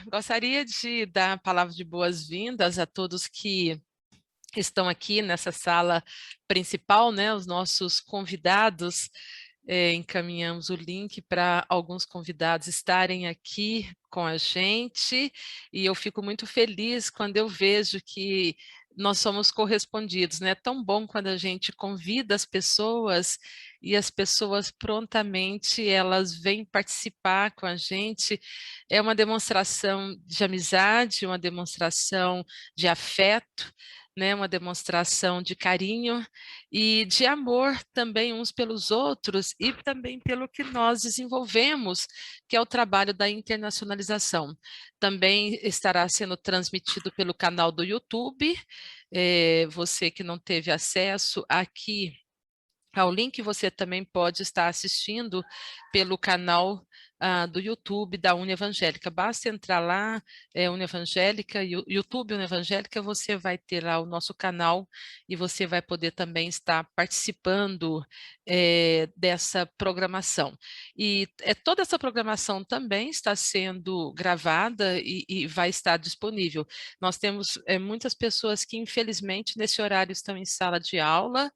Gostaria de dar a palavra de boas-vindas a todos que estão aqui nessa sala principal, né? Os nossos convidados. Encaminhamos o link para alguns convidados estarem aqui com a gente, e eu fico muito feliz quando eu vejo que nós somos correspondidos, né? É tão bom quando a gente convida as pessoas e as pessoas prontamente elas vêm participar com a gente. É uma demonstração de amizade, uma demonstração de afeto, né? Uma demonstração de carinho e de amor também uns pelos outros e também pelo que nós desenvolvemos, que é o trabalho da internacionalização. Também estará sendo transmitido pelo canal do YouTube. Você que não teve acesso aqui ao link, você também pode estar assistindo pelo canal do YouTube da Unievangélica. Basta entrar lá, Unievangélica, YouTube Unievangélica, você vai ter lá o nosso canal e você vai poder também estar participando dessa programação. E toda essa programação também está sendo gravada e vai estar disponível. Nós temos muitas pessoas que, infelizmente, nesse horário estão em sala de aula,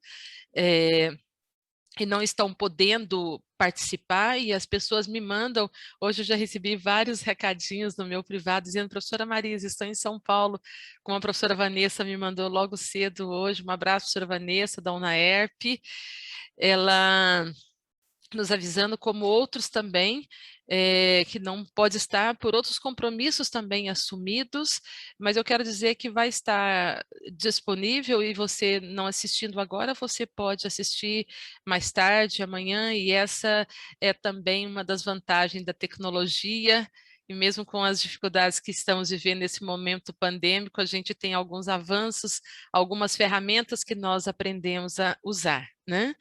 e não estão podendo participar, e as pessoas me mandam. Hoje eu já recebi vários recadinhos no meu privado dizendo: professora Marisa, estou em São Paulo, como a professora Vanessa me mandou logo cedo hoje. Um abraço, professora Vanessa, da UNAERP. Ela nos avisando, como outros também, que não pode estar por outros compromissos também assumidos, mas eu quero dizer que vai estar disponível, e você não assistindo agora, você pode assistir mais tarde, amanhã, e essa é também uma das vantagens da tecnologia. E mesmo com as dificuldades que estamos vivendo nesse momento pandêmico, a gente tem alguns avanços, algumas ferramentas que nós aprendemos a usar, né?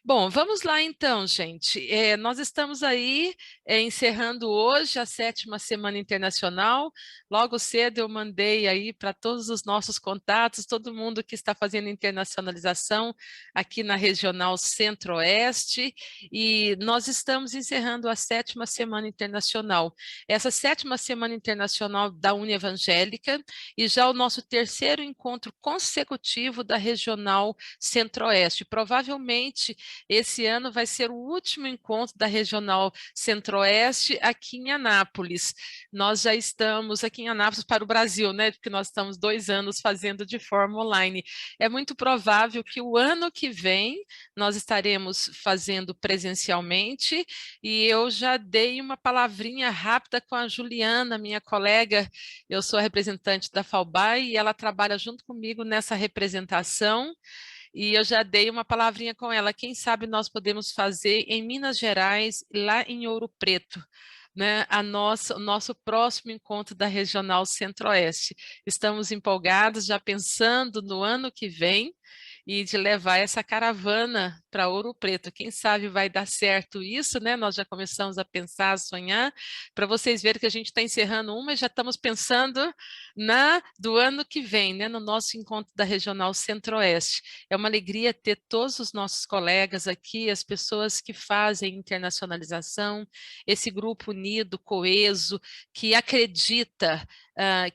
Bom, vamos lá então, gente. Nós estamos aí encerrando hoje a 7ª Semana Internacional. Logo cedo eu mandei aí para todos os nossos contatos, todo mundo que está fazendo internacionalização aqui na Regional Centro-Oeste, e nós estamos encerrando a 7ª Semana Internacional. Essa 7ª Semana Internacional da Unievangélica, e já o nosso terceiro encontro consecutivo da Regional Centro-Oeste. Provavelmente esse ano vai ser o último encontro da Regional Centro-Oeste aqui em Anápolis. Nós já estamos aqui em Anápolis para o Brasil, né? Porque nós estamos 2 anos fazendo de forma online. É muito provável que o ano que vem nós estaremos fazendo presencialmente, e eu já dei uma palavrinha rápida com a Juliana, minha colega. Eu sou a representante da FAUBAI e ela trabalha junto comigo nessa representação. E eu já dei uma palavrinha com ela. Quem sabe nós podemos fazer em Minas Gerais, lá em Ouro Preto, né, o nosso próximo encontro da Regional Centro-Oeste. Estamos empolgados, já pensando no ano que vem, e de levar essa caravana para Ouro Preto. Quem sabe vai dar certo isso, né? Nós já começamos a pensar, a sonhar, para vocês verem que a gente está encerrando uma e já estamos pensando do ano que vem, né? No nosso encontro da Regional Centro-Oeste. É uma alegria ter todos os nossos colegas aqui, as pessoas que fazem internacionalização, esse grupo unido, coeso, que acredita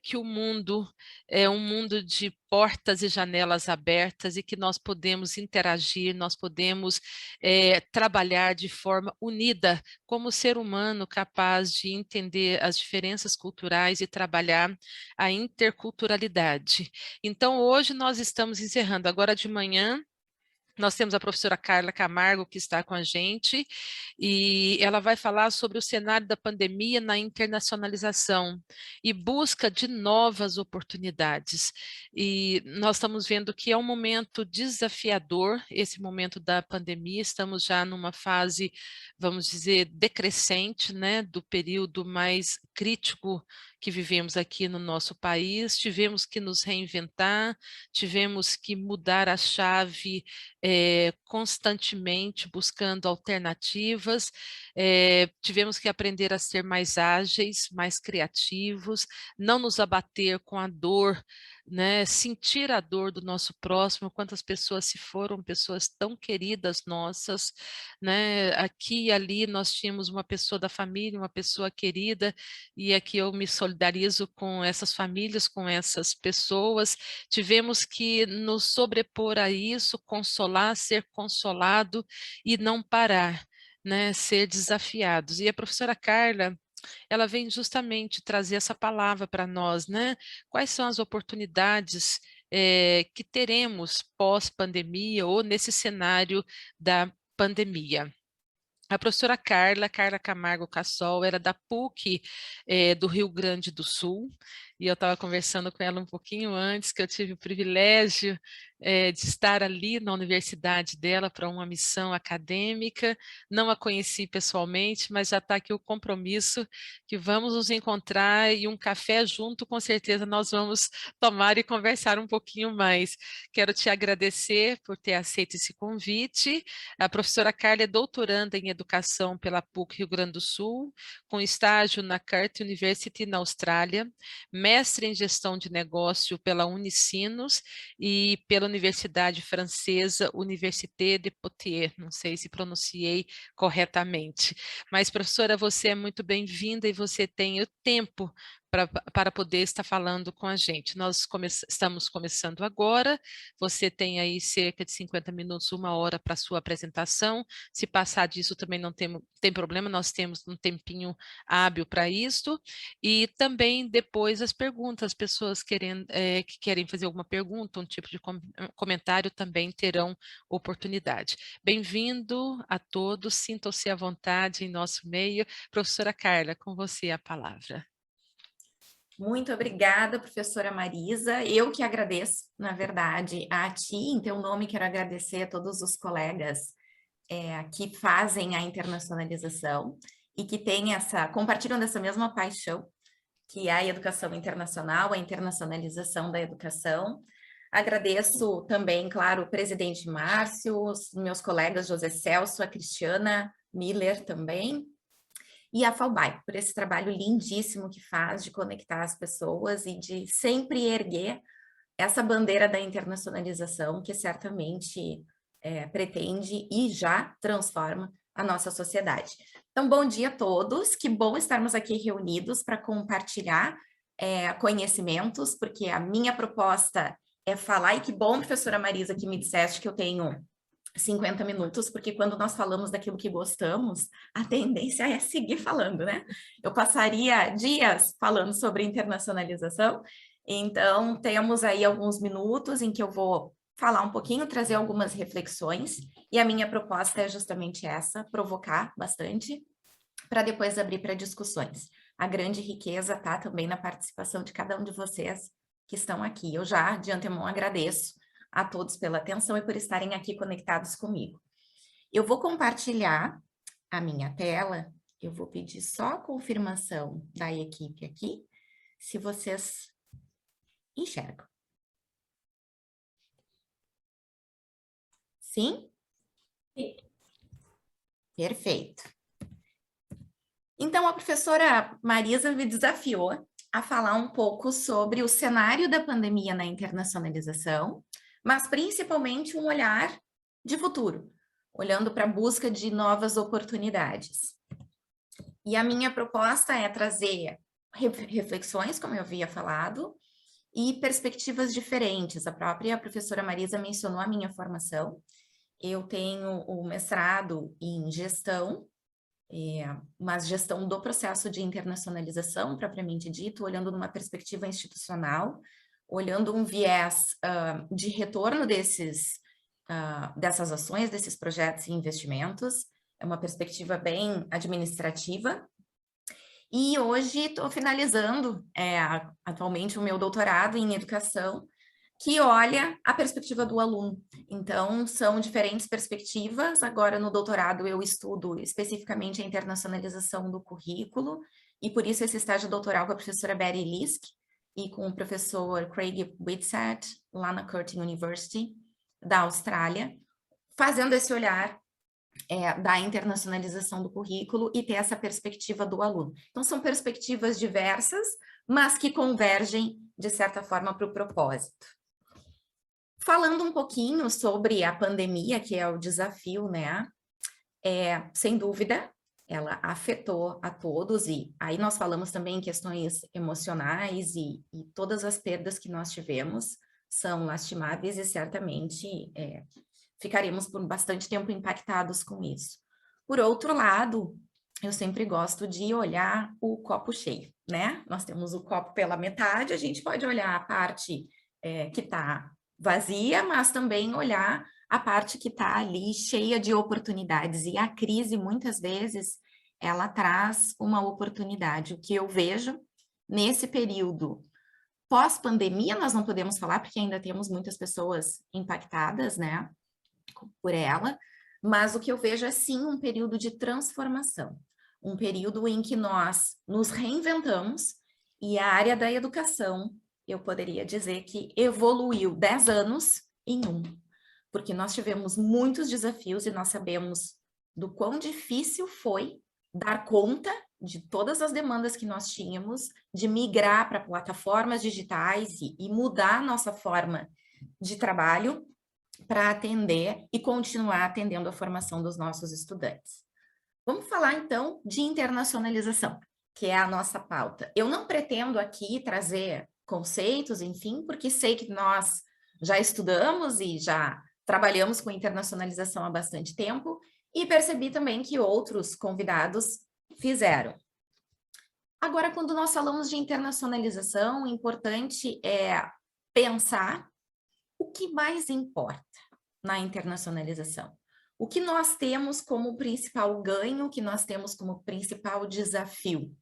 que o mundo é um mundo de portas e janelas abertas, e que nós podemos interagir, nós podemos trabalhar de forma unida, como ser humano capaz de entender as diferenças culturais e trabalhar a interculturalidade. Então, hoje nós estamos encerrando. Agora de manhã, nós temos a professora Carla Camargo, que está com a gente, e ela vai falar sobre o cenário da pandemia na internacionalização e busca de novas oportunidades. E nós estamos vendo que é um momento desafiador, esse momento da pandemia. Estamos já numa fase, vamos dizer, decrescente, né, do período mais crítico que vivemos aqui no nosso país. Tivemos que nos reinventar, tivemos que mudar a chave constantemente buscando alternativas, tivemos que aprender a ser mais ágeis, mais criativos, não nos abater com a dor, né, sentir a dor do nosso próximo, quantas pessoas se foram, pessoas tão queridas nossas, né, aqui e ali nós tínhamos uma pessoa da família, uma pessoa querida, e aqui eu me solidarizo com essas famílias, com essas pessoas, tivemos que nos sobrepor a isso, consolar, ser consolado e não parar, né, ser desafiados. E a professora Carla, ela vem justamente trazer essa palavra para nós, né? Quais são as oportunidades que teremos pós-pandemia ou nesse cenário da pandemia? A professora Carla Camargo Cassol, era da PUC do Rio Grande do Sul, e eu estava conversando com ela um pouquinho antes, que eu tive o privilégio de estar ali na universidade dela para uma missão acadêmica. Não a conheci pessoalmente, mas já está aqui o compromisso que vamos nos encontrar e um café junto, com certeza nós vamos tomar e conversar um pouquinho mais. Quero te agradecer por ter aceito esse convite. A professora Carla é doutoranda em Educação pela PUC Rio Grande do Sul, com estágio na Curtin University na Austrália, mestre em Gestão de Negócio pela Unicinos e pela Universidade Francesa Université de Poitiers, não sei se pronunciei corretamente. Mas, professora, você é muito bem-vinda e você tem o tempo para poder estar falando com a gente. Nós estamos começando agora, você tem aí cerca de 50 minutos, 1 hora para a sua apresentação. Se passar disso também não tem problema, nós temos um tempinho hábil para isso. E também depois as perguntas, as pessoas que querem fazer alguma pergunta, um tipo de comentário também terão oportunidade. Bem-vindo a todos, sintam-se à vontade em nosso meio. Professora Carla, com você a palavra. Muito obrigada, professora Marisa. Eu que agradeço, na verdade, a ti, em teu nome, quero agradecer a todos os colegas que fazem a internacionalização e que compartilham dessa mesma paixão, que é a educação internacional, a internacionalização da educação. Agradeço também, claro, o presidente Márcio, os meus colegas José Celso, a Cristiana Miller também, e a FAUBAI, por esse trabalho lindíssimo que faz de conectar as pessoas e de sempre erguer essa bandeira da internacionalização que certamente pretende e já transforma a nossa sociedade. Então, bom dia a todos, que bom estarmos aqui reunidos para compartilhar conhecimentos, porque a minha proposta é falar, e que bom, professora Marisa, que me disseste que eu tenho 50 minutos, porque quando nós falamos daquilo que gostamos, a tendência é seguir falando, né? Eu passaria dias falando sobre internacionalização, então temos aí alguns minutos em que eu vou falar um pouquinho, trazer algumas reflexões, e a minha proposta é justamente essa, provocar bastante, para depois abrir para discussões. A grande riqueza está também na participação de cada um de vocês que estão aqui. Eu já, de antemão, agradeço a todos pela atenção e por estarem aqui conectados comigo. Eu vou compartilhar a minha tela, eu vou pedir só a confirmação da equipe aqui, se vocês enxergam. Sim? Sim. Perfeito. Então, a professora Marisa me desafiou a falar um pouco sobre o cenário da pandemia na internacionalização, mas principalmente um olhar de futuro, olhando para a busca de novas oportunidades. E a minha proposta é trazer reflexões, como eu havia falado, e perspectivas diferentes. A própria professora Marisa mencionou a minha formação. Eu tenho o mestrado em gestão, mas gestão do processo de internacionalização, propriamente dito, olhando numa perspectiva institucional, olhando um viés de retorno dessas ações, desses projetos e investimentos, é uma perspectiva bem administrativa. E hoje estou finalizando atualmente o meu doutorado em educação, que olha a perspectiva do aluno. Então, são diferentes perspectivas. Agora, no doutorado, eu estudo especificamente a internacionalização do currículo, e por isso esse estágio doutoral com a professora Betty Lisk e com o professor Craig Whitsett, lá na Curtin University, da Austrália, fazendo esse olhar da internacionalização do currículo e ter essa perspectiva do aluno. Então, são perspectivas diversas, mas que convergem, de certa forma, para o propósito. Falando um pouquinho sobre a pandemia, que é o desafio, né? Sem dúvida, ela afetou a todos, e aí nós falamos também em questões emocionais e todas as perdas que nós tivemos são lastimáveis e certamente ficaremos por bastante tempo impactados com isso. Por outro lado, eu sempre gosto de olhar o copo cheio, né? Nós temos o copo pela metade, a gente pode olhar a parte que está vazia, mas também olhar a parte que está ali cheia de oportunidades. E a crise, muitas vezes, ela traz uma oportunidade. O que eu vejo nesse período pós-pandemia, nós não podemos falar, porque ainda temos muitas pessoas impactadas, né, por ela, mas o que eu vejo é sim um período de transformação, um período em que nós nos reinventamos e a área da educação, eu poderia dizer que evoluiu 10 anos em um, porque nós tivemos muitos desafios e nós sabemos do quão difícil foi dar conta de todas as demandas que nós tínhamos, de migrar para plataformas digitais e mudar a nossa forma de trabalho para atender e continuar atendendo a formação dos nossos estudantes. Vamos falar, então, de internacionalização, que é a nossa pauta. Eu não pretendo aqui trazer conceitos, enfim, porque sei que nós já estudamos e já trabalhamos com internacionalização há bastante tempo e percebi também que outros convidados fizeram. Agora, quando nós falamos de internacionalização, o importante é pensar o que mais importa na internacionalização. O que nós temos como principal ganho, o que nós temos como principal desafio.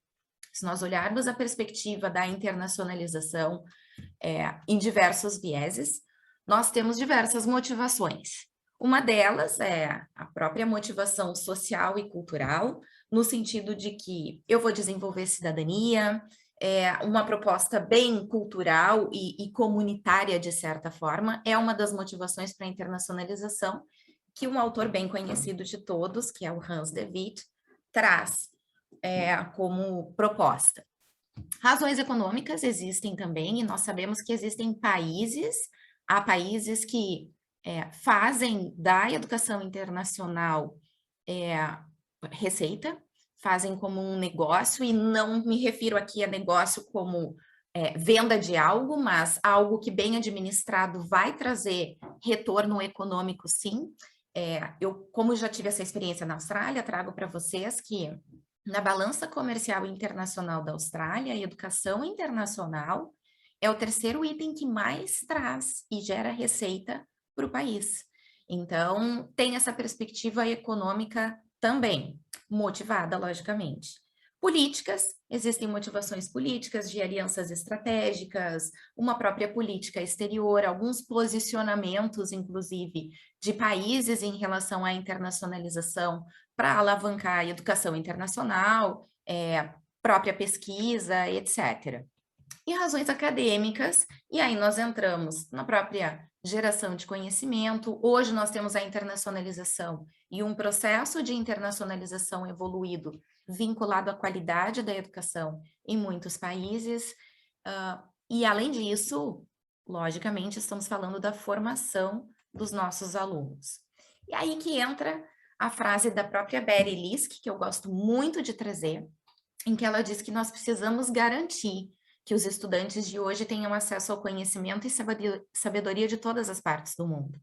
Se nós olharmos a perspectiva da internacionalização em diversos vieses, nós temos diversas motivações. Uma delas é a própria motivação social e cultural, no sentido de que eu vou desenvolver cidadania, uma proposta bem cultural e comunitária, de certa forma, é uma das motivações para a internacionalização, que um autor bem conhecido de todos, que é o Hans de Witt, traz como proposta. Razões econômicas existem também, e nós sabemos que existem há países que fazem da educação internacional receita, fazem como um negócio, e não me refiro aqui a negócio como venda de algo, mas algo que bem administrado vai trazer retorno econômico, sim. Eu, como já tive essa experiência na Austrália, trago para vocês que na balança comercial internacional da Austrália, a educação internacional é o terceiro item que mais traz e gera receita para o país. Então, tem essa perspectiva econômica também, motivada, logicamente. Políticas, existem motivações políticas de alianças estratégicas, uma própria política exterior, alguns posicionamentos, inclusive, de países em relação à internacionalização para alavancar a educação internacional, própria pesquisa, etc. E razões acadêmicas, e aí nós entramos na própria geração de conhecimento. Hoje nós temos a internacionalização e um processo de internacionalização evoluído vinculado à qualidade da educação em muitos países. E além disso, logicamente, estamos falando da formação dos nossos alunos. E aí que entra a frase da própria Betty Lisk, que eu gosto muito de trazer, em que ela diz que nós precisamos garantir que os estudantes de hoje tenham acesso ao conhecimento e sabedoria de todas as partes do mundo,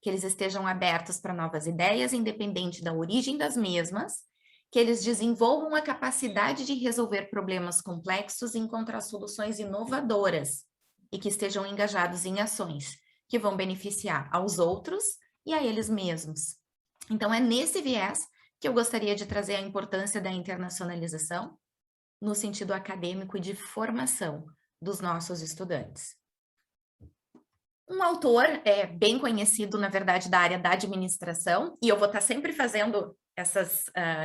que eles estejam abertos para novas ideias, independente da origem das mesmas, que eles desenvolvam a capacidade de resolver problemas complexos e encontrar soluções inovadoras, e que estejam engajados em ações que vão beneficiar aos outros e a eles mesmos. Então, é nesse viés que eu gostaria de trazer a importância da internacionalização, no sentido acadêmico e de formação dos nossos estudantes. Um autor bem conhecido, na verdade, da área da administração, e eu vou estar sempre fazendo essas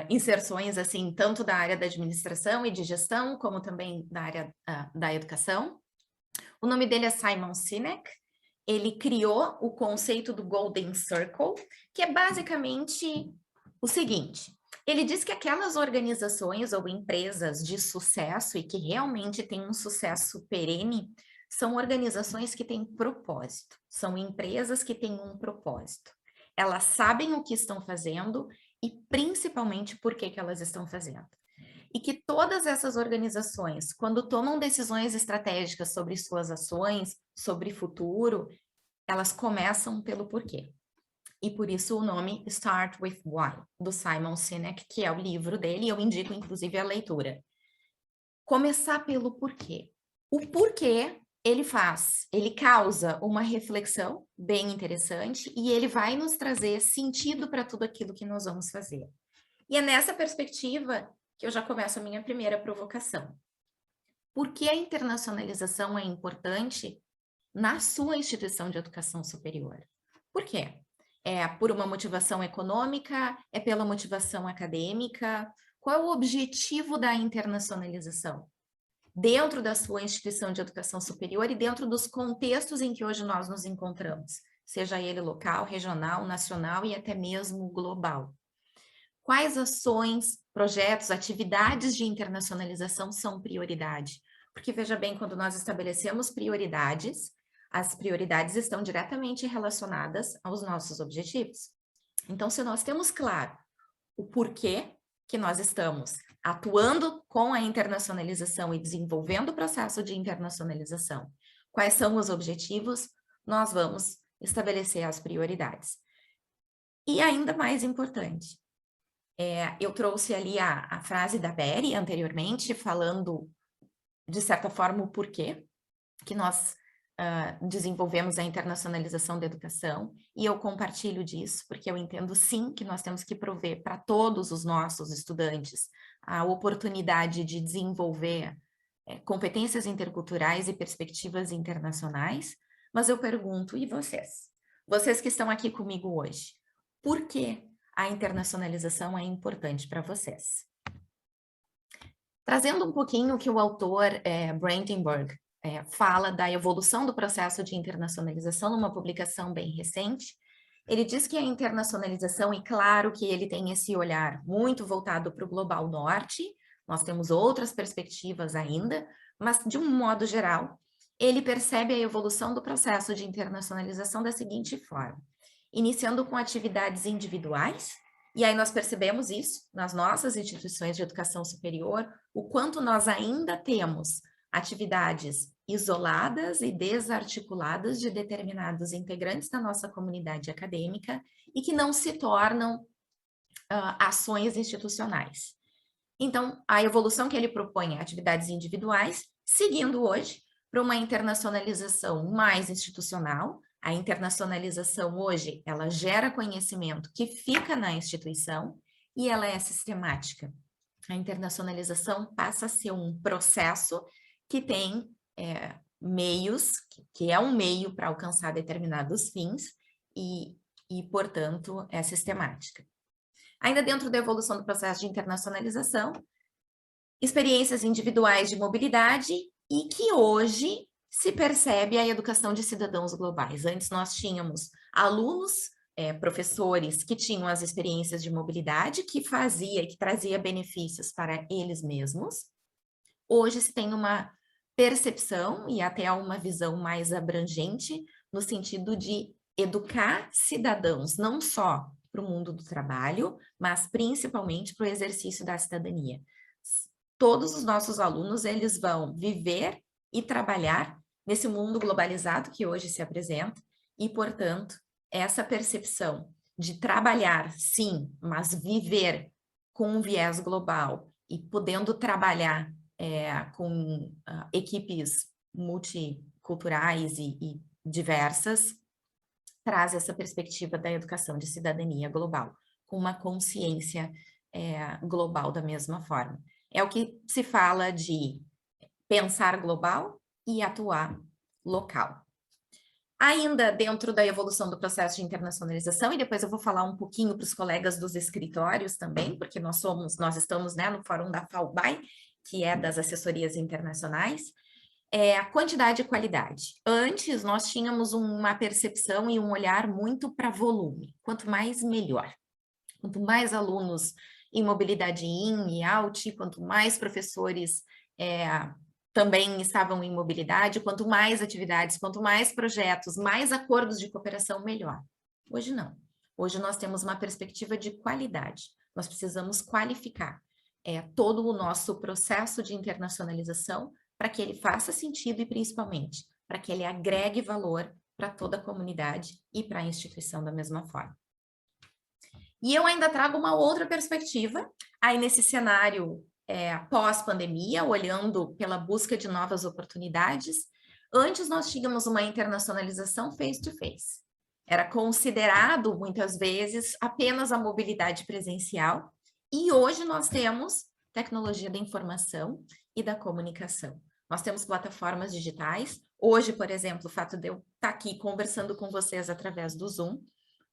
inserções, assim, tanto da área da administração e de gestão, como também da área da educação. O nome dele é Simon Sinek, ele criou o conceito do Golden Circle, que é basicamente o seguinte: ele diz que aquelas organizações ou empresas de sucesso e que realmente têm um sucesso perene são organizações que têm propósito, são empresas que têm um propósito. Elas sabem o que estão fazendo e principalmente por que elas estão fazendo. E que todas essas organizações, quando tomam decisões estratégicas sobre suas ações, sobre futuro, elas começam pelo porquê. E por isso o nome Start with Why, do Simon Sinek, que é o livro dele, e eu indico inclusive a leitura. Começar pelo porquê. O porquê ele causa uma reflexão bem interessante e ele vai nos trazer sentido para tudo aquilo que nós vamos fazer. E é nessa perspectiva que eu já começo a minha primeira provocação. Por que a internacionalização é importante na sua instituição de educação superior? Por quê? É por uma motivação econômica? É pela motivação acadêmica? Qual é o objetivo da internacionalização? Dentro da sua instituição de educação superior e dentro dos contextos em que hoje nós nos encontramos, seja ele local, regional, nacional e até mesmo global. Quais ações, projetos, atividades de internacionalização são prioridade? Porque, veja bem, quando nós estabelecemos prioridades, as prioridades estão diretamente relacionadas aos nossos objetivos. Então, se nós temos claro o porquê que nós estamos atuando com a internacionalização e desenvolvendo o processo de internacionalização, quais são os objetivos, nós vamos estabelecer as prioridades. E ainda mais importante, eu trouxe ali a frase da Beri anteriormente, falando, de certa forma, o porquê que nós desenvolvemos a internacionalização da educação, e eu compartilho disso, porque eu entendo sim que nós temos que prover para todos os nossos estudantes a oportunidade de desenvolver competências interculturais e perspectivas internacionais, mas eu pergunto, e vocês? Vocês que estão aqui comigo hoje, por que a internacionalização é importante para vocês? Trazendo um pouquinho o que o autor Brandenburg fala da evolução do processo de internacionalização numa publicação bem recente, ele diz que a internacionalização, e claro que ele tem esse olhar muito voltado para o Global Norte, nós temos outras perspectivas ainda, mas de um modo geral, ele percebe a evolução do processo de internacionalização da seguinte forma: iniciando com atividades individuais, e aí nós percebemos isso nas nossas instituições de educação superior, o quanto nós ainda temos atividades isoladas e desarticuladas de determinados integrantes da nossa comunidade acadêmica e que não se tornam ações institucionais. Então, a evolução que ele propõe é atividades individuais, seguindo hoje para uma internacionalização mais institucional. A internacionalização hoje, ela gera conhecimento que fica na instituição e ela é sistemática. A internacionalização passa a ser um processo que tem meios, que é um meio para alcançar determinados fins e, portanto, é sistemática. Ainda dentro da evolução do processo de internacionalização, experiências individuais de mobilidade e que hoje se percebe a educação de cidadãos globais. Antes nós tínhamos alunos, professores que tinham as experiências de mobilidade, que trazia benefícios para eles mesmos. Hoje se tem uma percepção e até uma visão mais abrangente no sentido de educar cidadãos, não só para o mundo do trabalho, mas principalmente para o exercício da cidadania. Todos os nossos alunos, eles vão viver e trabalhar nesse mundo globalizado que hoje se apresenta e, portanto, essa percepção de trabalhar, sim, mas viver com um viés global e podendo trabalhar com equipes multiculturais e diversas, traz essa perspectiva da educação de cidadania global, com uma consciência global da mesma forma. É o que se fala de pensar global e atuar local. Ainda dentro da evolução do processo de internacionalização, e depois eu vou falar um pouquinho para os colegas dos escritórios também, porque nós estamos no fórum da FAUBAI, que é das assessorias internacionais, é a quantidade e qualidade. Antes, nós tínhamos uma percepção e um olhar muito para volume. Quanto mais, melhor. Quanto mais alunos em mobilidade in e out, quanto mais professores também estavam em mobilidade, quanto mais atividades, quanto mais projetos, mais acordos de cooperação, melhor. Hoje não. Hoje nós temos uma perspectiva de qualidade. Nós precisamos qualificar todo o nosso processo de internacionalização para que ele faça sentido e, principalmente, para que ele agregue valor para toda a comunidade e para a instituição da mesma forma. E eu ainda trago uma outra perspectiva, aí nesse cenário pós-pandemia, olhando pela busca de novas oportunidades. Antes nós tínhamos uma internacionalização face-to-face. Era considerado, muitas vezes, apenas a mobilidade presencial, e hoje nós temos tecnologia da informação e da comunicação. Nós temos plataformas digitais. Hoje, por exemplo, o fato de eu estar aqui conversando com vocês através do Zoom,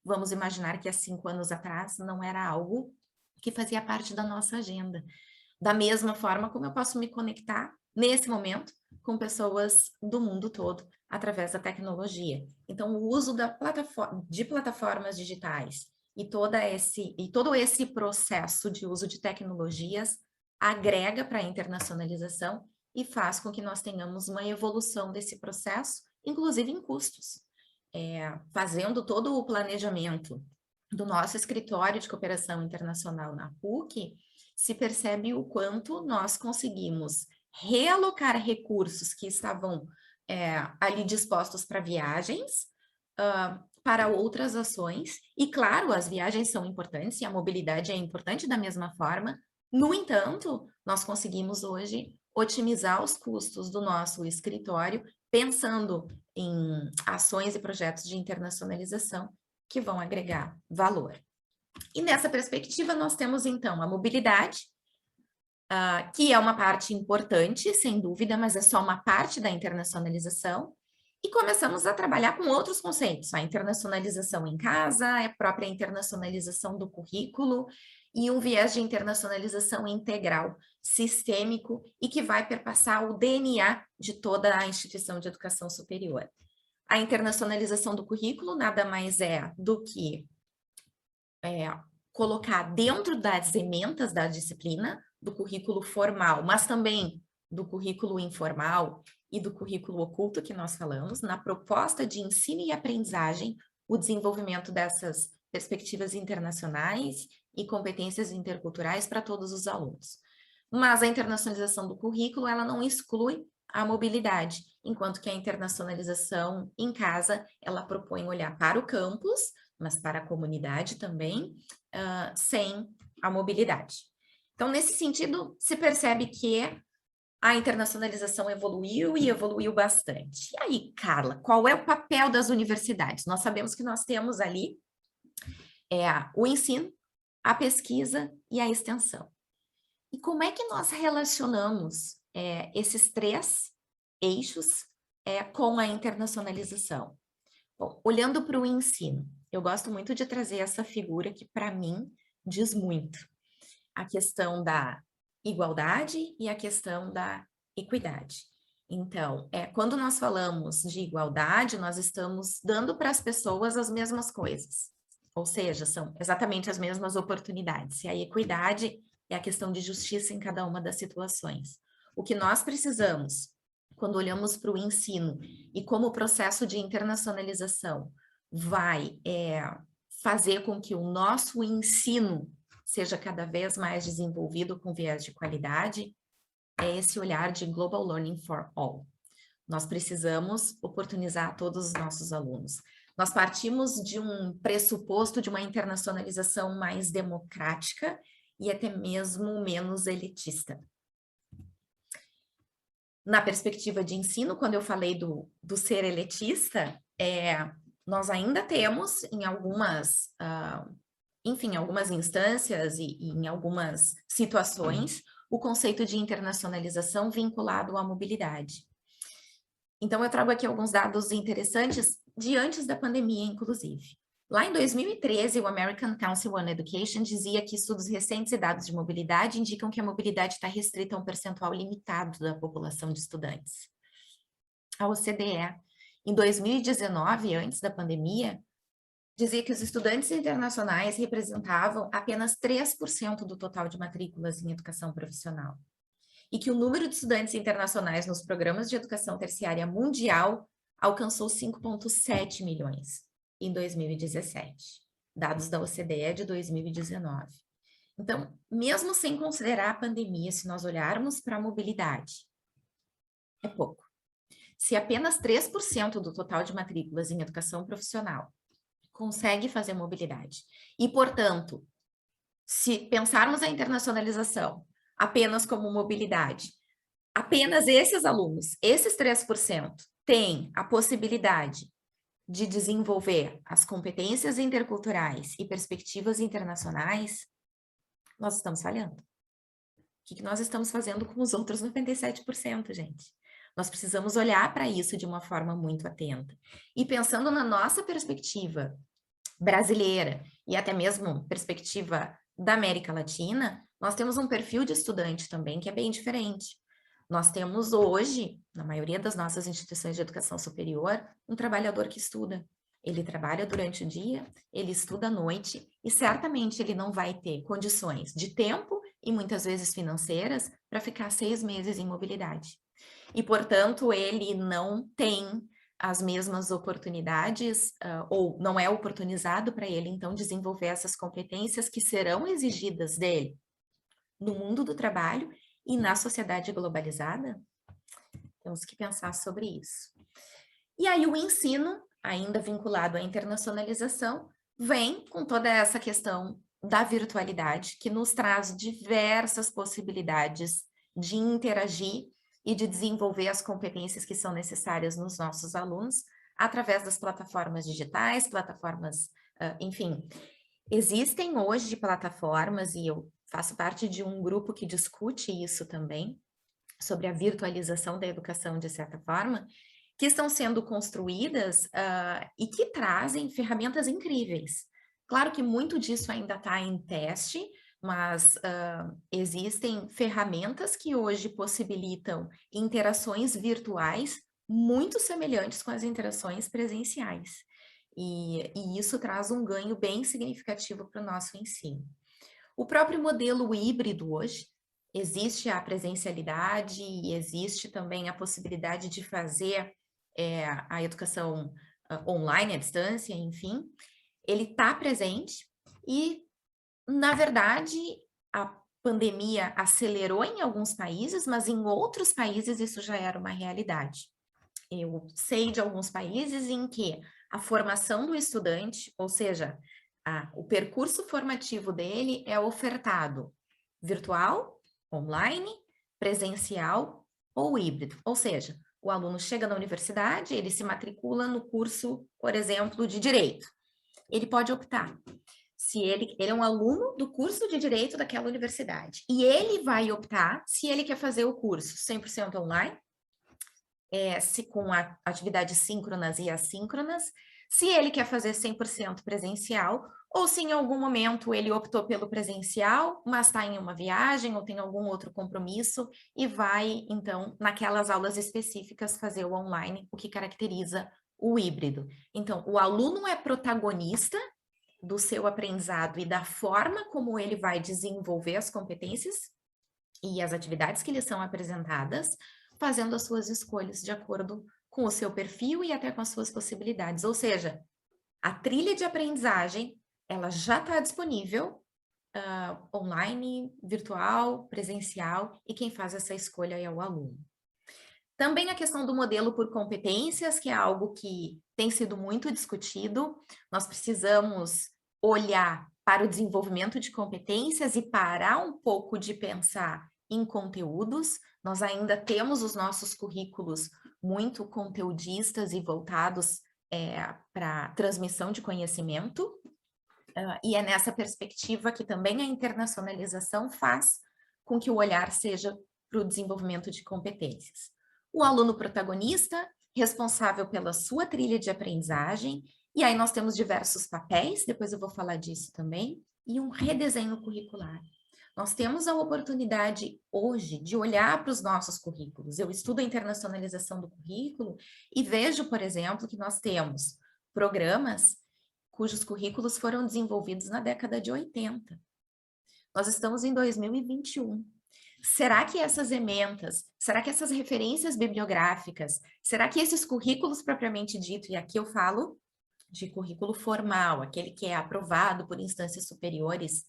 vamos imaginar que há 5 anos atrás não era algo que fazia parte da nossa agenda. Da mesma forma como eu posso me conectar, nesse momento, com pessoas do mundo todo, através da tecnologia. Então, o uso de plataformas digitais e todo esse processo de uso de tecnologias agrega para a internacionalização e faz com que nós tenhamos uma evolução desse processo, inclusive em custos. Fazendo todo o planejamento do nosso escritório de cooperação internacional na PUC, se percebe o quanto nós conseguimos realocar recursos que estavam ali dispostos para viagens, para outras ações. E, claro, as viagens são importantes e a mobilidade é importante da mesma forma. No entanto, nós conseguimos hoje otimizar os custos do nosso escritório, pensando em ações e projetos de internacionalização que vão agregar valor. E nessa perspectiva, nós temos, então, a mobilidade, que é uma parte importante, sem dúvida, mas é só uma parte da internacionalização, e começamos a trabalhar com outros conceitos, a internacionalização em casa, a própria internacionalização do currículo, e um viés de internacionalização integral, sistêmico, e que vai perpassar o DNA de toda a instituição de educação superior. A internacionalização do currículo nada mais é do que colocar dentro das ementas da disciplina, do currículo formal, mas também do currículo informal e do currículo oculto que nós falamos, na proposta de ensino e aprendizagem, o desenvolvimento dessas perspectivas internacionais e competências interculturais para todos os alunos. Mas a internacionalização do currículo, ela não exclui a mobilidade, enquanto que a internacionalização em casa, ela propõe olhar para o campus, mas para a comunidade também, sem a mobilidade. Então, nesse sentido, se percebe que a internacionalização evoluiu e evoluiu bastante. E aí, Carla, qual é o papel das universidades? Nós sabemos que nós temos ali o ensino, a pesquisa e a extensão. E como é que nós relacionamos esses 3 eixos com a internacionalização? Bom, olhando para o ensino, eu gosto muito de trazer essa figura que, para mim, diz muito. A questão da igualdade e a questão da equidade. Então, quando nós falamos de igualdade, nós estamos dando para as pessoas as mesmas coisas. Ou seja, são exatamente as mesmas oportunidades. E a equidade é a questão de justiça em cada uma das situações. O que nós precisamos, quando olhamos para o ensino e como o processo de internacionalização vai fazer com que o nosso ensino seja cada vez mais desenvolvido com viés de qualidade, é esse olhar de Global Learning for All. Nós precisamos oportunizar todos os nossos alunos. Nós partimos de um pressuposto de uma internacionalização mais democrática e até mesmo menos elitista. Na perspectiva de ensino, quando eu falei do ser elitista, nós ainda temos em algumas, algumas instâncias e em algumas situações, o conceito de internacionalização vinculado à mobilidade. Então, eu trago aqui alguns dados interessantes de antes da pandemia, inclusive. Lá em 2013, o American Council on Education dizia que estudos recentes e dados de mobilidade indicam que a mobilidade está restrita a um percentual limitado da população de estudantes. A OCDE, em 2019, antes da pandemia, dizia que os estudantes internacionais representavam apenas 3% do total de matrículas em educação profissional. E que o número de estudantes internacionais nos programas de educação terciária mundial alcançou 5,7 milhões em 2017. Dados da OCDE de 2019. Então, mesmo sem considerar a pandemia, se nós olharmos para a mobilidade, é pouco. Se apenas 3% do total de matrículas em educação profissional consegue fazer mobilidade, e, portanto, se pensarmos a internacionalização apenas como mobilidade, apenas esses alunos, esses 3%, têm a possibilidade de desenvolver as competências interculturais e perspectivas internacionais, nós estamos falhando. O que nós estamos fazendo com os outros 97%, gente? Nós precisamos olhar para isso de uma forma muito atenta. E pensando na nossa perspectiva brasileira e até mesmo perspectiva da América Latina, nós temos um perfil de estudante também que é bem diferente. Nós temos hoje, na maioria das nossas instituições de educação superior, um trabalhador que estuda. Ele trabalha durante o dia, ele estuda à noite e certamente ele não vai ter condições de tempo e muitas vezes financeiras para ficar 6 meses em mobilidade. E, portanto, ele não tem as mesmas oportunidades, ou não é oportunizado para ele, então, desenvolver essas competências que serão exigidas dele no mundo do trabalho e na sociedade globalizada. Temos que pensar sobre isso. E aí o ensino, ainda vinculado à internacionalização, vem com toda essa questão da virtualidade, que nos traz diversas possibilidades de interagir e de desenvolver as competências que são necessárias nos nossos alunos, através das plataformas digitais, plataformas, enfim. Existem hoje plataformas, e eu faço parte de um grupo que discute isso também, sobre a virtualização da educação, de certa forma, que estão sendo construídas e que trazem ferramentas incríveis. Claro que muito disso ainda está em teste, mas existem ferramentas que hoje possibilitam interações virtuais muito semelhantes com as interações presenciais. E isso traz um ganho bem significativo para o nosso ensino. O próprio modelo híbrido hoje, existe a presencialidade e existe também a possibilidade de fazer a educação online, à distância, enfim, ele está presente e, na verdade, a pandemia acelerou em alguns países, mas em outros países isso já era uma realidade. Eu sei de alguns países em que a formação do estudante, ou seja, o percurso formativo dele é ofertado virtual, online, presencial ou híbrido. Ou seja, o aluno chega na universidade, ele se matricula no curso, por exemplo, de Direito. Ele pode optar. Se ele é um aluno do curso de Direito daquela universidade. E ele vai optar se ele quer fazer o curso 100% online, com atividades síncronas e assíncronas, se ele quer fazer 100% presencial, ou se em algum momento ele optou pelo presencial, mas está em uma viagem ou tem algum outro compromisso e vai, então, naquelas aulas específicas fazer o online, o que caracteriza o híbrido. Então, o aluno é protagonista do seu aprendizado e da forma como ele vai desenvolver as competências e as atividades que lhe são apresentadas, fazendo as suas escolhas de acordo com o seu perfil e até com as suas possibilidades. Ou seja, a trilha de aprendizagem, ela já está disponível online, virtual, presencial, e quem faz essa escolha é o aluno. Também a questão do modelo por competências, que é algo que tem sido muito discutido. Nós precisamos olhar para o desenvolvimento de competências e parar um pouco de pensar em conteúdos. Nós ainda temos os nossos currículos muito conteudistas e voltados para transmissão de conhecimento. E é nessa perspectiva que também a internacionalização faz com que o olhar seja para o desenvolvimento de competências. O aluno protagonista, responsável pela sua trilha de aprendizagem, e aí nós temos diversos papéis, depois eu vou falar disso também, e um redesenho curricular. Nós temos a oportunidade hoje de olhar para os nossos currículos. Eu estudo a internacionalização do currículo e vejo, por exemplo, que nós temos programas cujos currículos foram desenvolvidos na década de 80. Nós estamos em 2021. Será que essas ementas, será que essas referências bibliográficas, será que esses currículos propriamente dito, e aqui eu falo de currículo formal, aquele que é aprovado por instâncias superiores,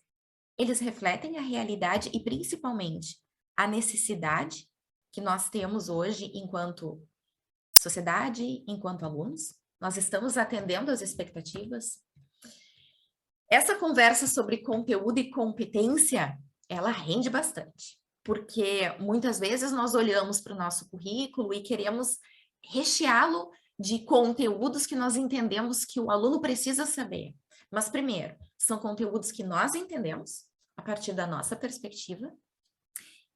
eles refletem a realidade e principalmente a necessidade que nós temos hoje enquanto sociedade, enquanto alunos? Nós estamos atendendo às expectativas? Essa conversa sobre conteúdo e competência, ela rende bastante, porque muitas vezes nós olhamos para o nosso currículo e queremos recheá-lo de conteúdos que nós entendemos que o aluno precisa saber. Mas, primeiro, são conteúdos que nós entendemos, a partir da nossa perspectiva,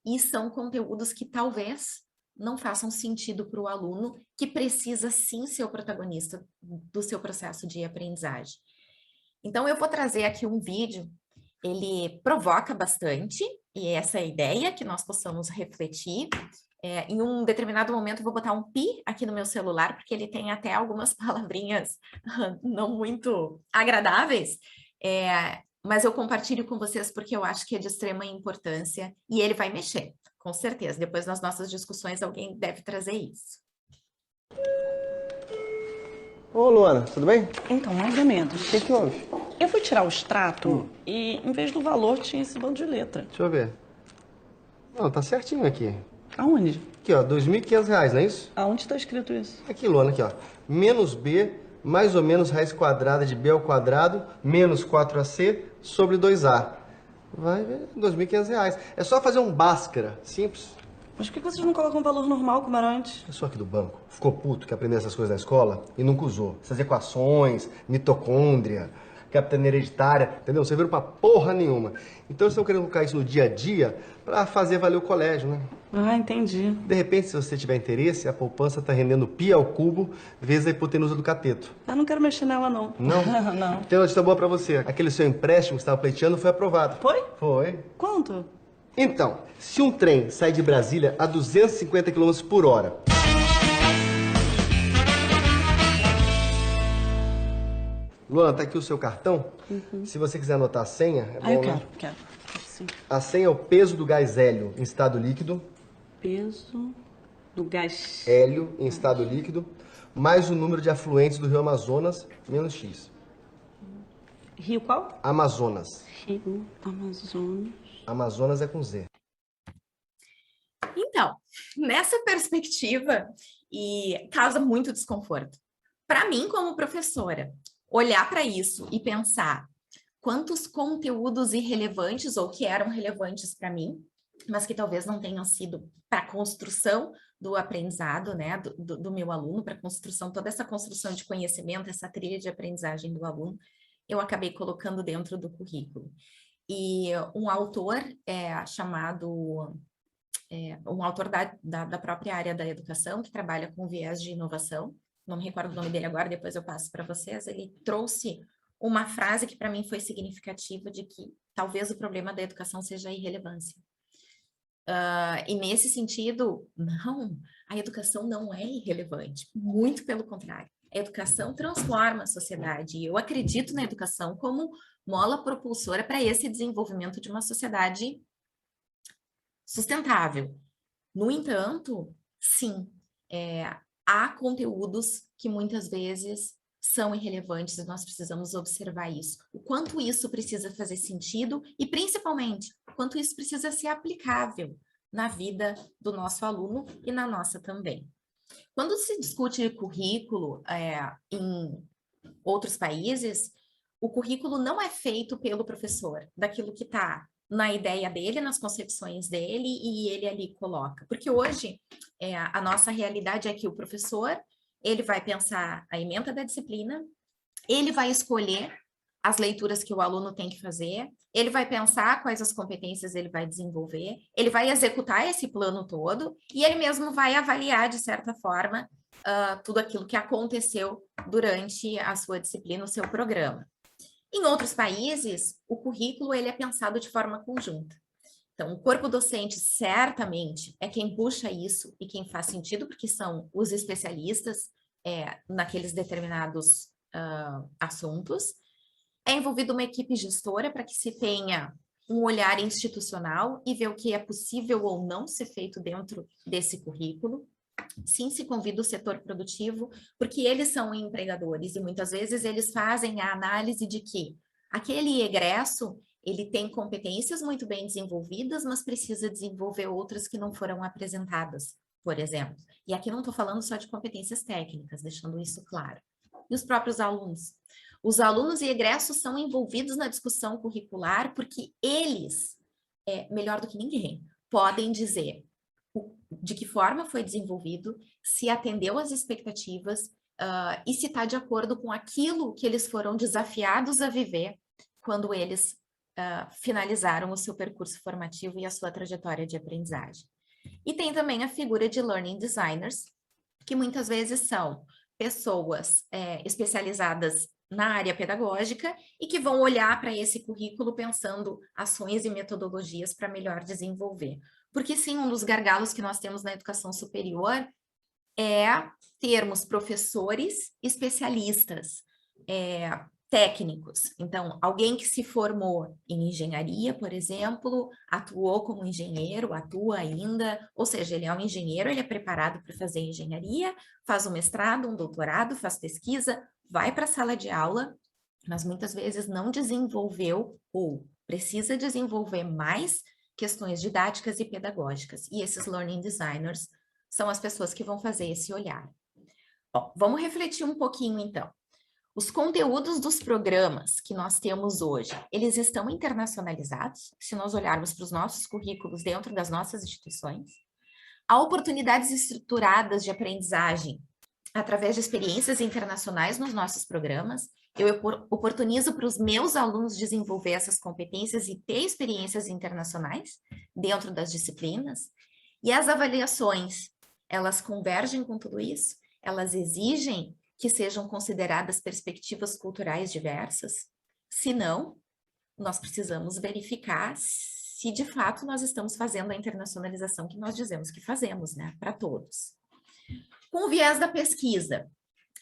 e são conteúdos que talvez não façam sentido para o aluno, que precisa sim ser o protagonista do seu processo de aprendizagem. Então, eu vou trazer aqui um vídeo, ele provoca bastante, e essa é a ideia, que nós possamos refletir. Em um determinado momento, eu vou botar um pi aqui no meu celular, porque ele tem até algumas palavrinhas não muito agradáveis, mas eu compartilho com vocês porque eu acho que é de extrema importância, e ele vai mexer, com certeza. Depois, nas nossas discussões, alguém deve trazer isso. Ô, Luana, tudo bem? Então, mais ou menos. O que houve? Eu fui tirar o extrato e, em vez do valor, tinha esse bando de letra. Deixa eu ver. Não, tá certinho aqui. Aonde? Aqui, ó, R$2.500, não é isso? Aonde está escrito isso? Aqui, Luana, aqui, ó. Menos B, mais ou menos raiz quadrada de B ao quadrado, menos 4AC sobre 2A. Vai ver, R$2.500. É só fazer um Bhaskara, simples. Mas por que vocês não colocam um valor normal como era antes? Eu sou aqui do banco. Ficou puto que aprendeu essas coisas na escola e nunca usou. Essas equações, mitocôndria, capitania hereditária, entendeu? Não serviram pra porra nenhuma. Então eles estão querendo colocar isso no dia a dia pra fazer valer o colégio, né? Ah, entendi. De repente, se você tiver interesse, a poupança tá rendendo pi ao cubo vezes a hipotenusa do cateto. Eu não quero mexer nela, não. Não? Não. Tem uma notícia boa pra você. Aquele seu empréstimo que você estava pleiteando foi aprovado. Foi? Foi. Quanto? Então, se um trem sai de Brasília a 250 km por hora... Luana, tá aqui o seu cartão. Se você quiser anotar a senha, é bom, Eu né? quero. Sim. A senha é o peso do gás hélio em estado líquido. Peso do gás. Hélio em estado líquido, mais o número de afluentes do rio Amazonas, menos X. Rio qual? Amazonas. Rio Amazonas. Amazonas é com Z. Então, nessa perspectiva, e causa muito desconforto. Para mim, como professora, olhar para isso e pensar quantos conteúdos irrelevantes ou que eram relevantes para mim, mas que talvez não tenham sido para a construção do aprendizado, né, do meu aluno, para a construção, toda essa construção de conhecimento, essa trilha de aprendizagem do aluno, eu acabei colocando dentro do currículo. E um autor um autor da própria área da educação, que trabalha com viés de inovação, não me recordo o nome dele agora, depois eu passo para vocês, ele trouxe uma frase que para mim foi significativa de que talvez o problema da educação seja a irrelevância. E nesse sentido, não, a educação não é irrelevante, muito pelo contrário. A educação transforma a sociedade e eu acredito na educação como mola propulsora para esse desenvolvimento de uma sociedade sustentável. No entanto, sim, há conteúdos que muitas vezes são irrelevantes e nós precisamos observar isso. O quanto isso precisa fazer sentido e, principalmente, o quanto isso precisa ser aplicável na vida do nosso aluno e na nossa também. Quando se discute currículo em outros países, o currículo não é feito pelo professor, daquilo que está na ideia dele, nas concepções dele, e ele ali coloca. Porque hoje, a nossa realidade é que o professor, ele vai pensar a ementa da disciplina, ele vai escolher as leituras que o aluno tem que fazer, ele vai pensar quais as competências ele vai desenvolver, ele vai executar esse plano todo, e ele mesmo vai avaliar, de certa forma, tudo aquilo que aconteceu durante a sua disciplina, o seu programa. Em outros países, o currículo ele é pensado de forma conjunta. Então, o corpo docente certamente é quem puxa isso e quem faz sentido, porque são os especialistas naqueles determinados assuntos. É envolvida uma equipe gestora para que se tenha um olhar institucional e ver o que é possível ou não ser feito dentro desse currículo. Sim, se convida o setor produtivo, porque eles são empregadores e muitas vezes eles fazem a análise de que aquele egresso, ele tem competências muito bem desenvolvidas, mas precisa desenvolver outras que não foram apresentadas, por exemplo. E aqui não estou falando só de competências técnicas, deixando isso claro. E os próprios alunos. Os alunos e egressos são envolvidos na discussão curricular porque eles, melhor do que ninguém, podem dizer de que forma foi desenvolvido, se atendeu às expectativas e se está de acordo com aquilo que eles foram desafiados a viver quando eles finalizaram o seu percurso formativo e a sua trajetória de aprendizagem. E tem também a figura de learning designers, que muitas vezes são pessoas especializadas na área pedagógica e que vão olhar para esse currículo pensando ações e metodologias para melhor desenvolver. Porque sim, um dos gargalos que nós temos na educação superior é termos professores especialistas, técnicos. Então, alguém que se formou em engenharia, por exemplo, atuou como engenheiro, atua ainda, ou seja, ele é um engenheiro, ele é preparado para fazer engenharia, faz um mestrado, um doutorado, faz pesquisa, vai para a sala de aula, mas muitas vezes não desenvolveu ou precisa desenvolver mais questões didáticas e pedagógicas. E esses learning designers são as pessoas que vão fazer esse olhar. Bom, vamos refletir um pouquinho, então. Os conteúdos dos programas que nós temos hoje, eles estão internacionalizados, se nós olharmos para os nossos currículos dentro das nossas instituições. Há oportunidades estruturadas de aprendizagem através de experiências internacionais nos nossos programas. Eu oportunizo para os meus alunos desenvolver essas competências e ter experiências internacionais dentro das disciplinas. E as avaliações, elas convergem com tudo isso? Elas exigem que sejam consideradas perspectivas culturais diversas? Se não, nós precisamos verificar se de fato nós estamos fazendo a internacionalização que nós dizemos que fazemos, né, para todos. Com o viés da pesquisa,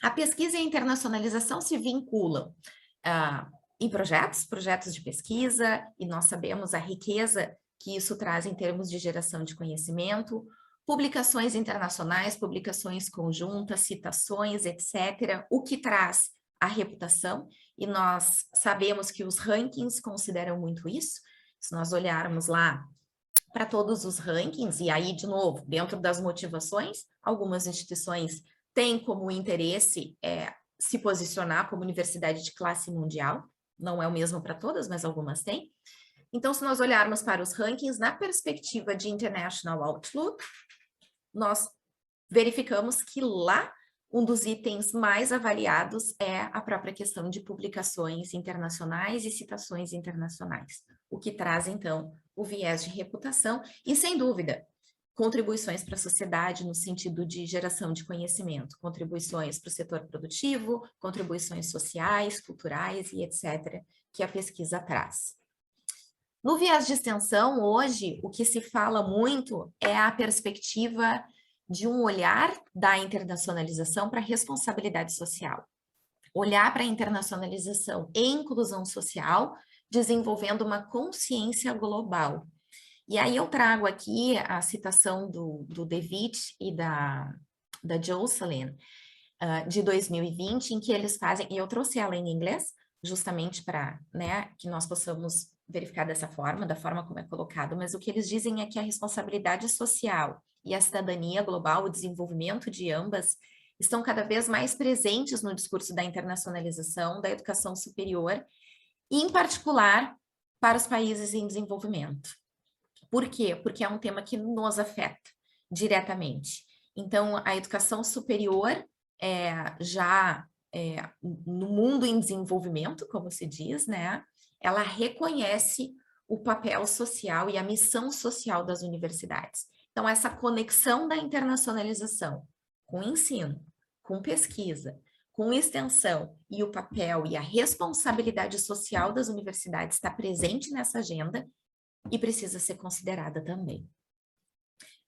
a pesquisa e a internacionalização se vinculam em projetos de pesquisa, e nós sabemos a riqueza que isso traz em termos de geração de conhecimento, publicações internacionais, publicações conjuntas, citações, etc., o que traz a reputação, e nós sabemos que os rankings consideram muito isso. Se nós olharmos lá para todos os rankings, e aí, de novo, dentro das motivações, algumas instituições têm como interesse se posicionar como universidade de classe mundial, não é o mesmo para todas, mas algumas têm. Então, se nós olharmos para os rankings, na perspectiva de International Outlook, nós verificamos que lá um dos itens mais avaliados é a própria questão de publicações internacionais e citações internacionais, o que traz, então, o viés de reputação e, sem dúvida, contribuições para a sociedade no sentido de geração de conhecimento, contribuições para o setor produtivo, contribuições sociais, culturais e etc., que a pesquisa traz. No viés de extensão, hoje, o que se fala muito é a perspectiva de um olhar da internacionalização para a responsabilidade social. Olhar para a internacionalização e inclusão social, desenvolvendo uma consciência global. E aí eu trago aqui a citação do Devitt e da Jocelyn, de 2020, em que eles fazem, e eu trouxe ela em inglês, justamente para, né, que nós possamos verificar dessa forma, da forma como é colocado, mas o que eles dizem é que a responsabilidade social e a cidadania global, o desenvolvimento de ambas, estão cada vez mais presentes no discurso da internacionalização, da educação superior, e em particular para os países em desenvolvimento. Por quê? Porque é um tema que nos afeta diretamente. Então, a educação superior no mundo em desenvolvimento, como se diz, né? Ela reconhece o papel social e a missão social das universidades. Então, essa conexão da internacionalização com ensino, com pesquisa, com extensão e o papel e a responsabilidade social das universidades está presente nessa agenda e precisa ser considerada também.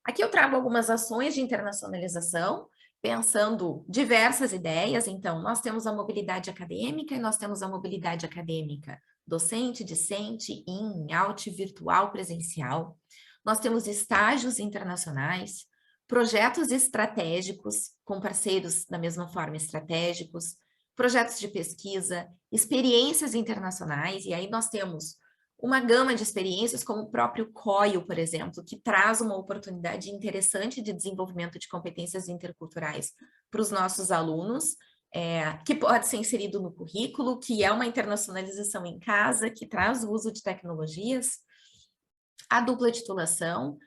Aqui eu trago algumas ações de internacionalização, pensando diversas ideias. Então, nós temos a mobilidade acadêmica e nós temos a mobilidade acadêmica docente, discente, out, virtual, presencial. Nós temos estágios internacionais, projetos estratégicos, com parceiros da mesma forma estratégicos, projetos de pesquisa, experiências internacionais, e aí nós temos uma gama de experiências, como o próprio COIO, por exemplo, que traz uma oportunidade interessante de desenvolvimento de competências interculturais para os nossos alunos, que pode ser inserido no currículo, que é uma internacionalização em casa, que traz o uso de tecnologias, a dupla titulação,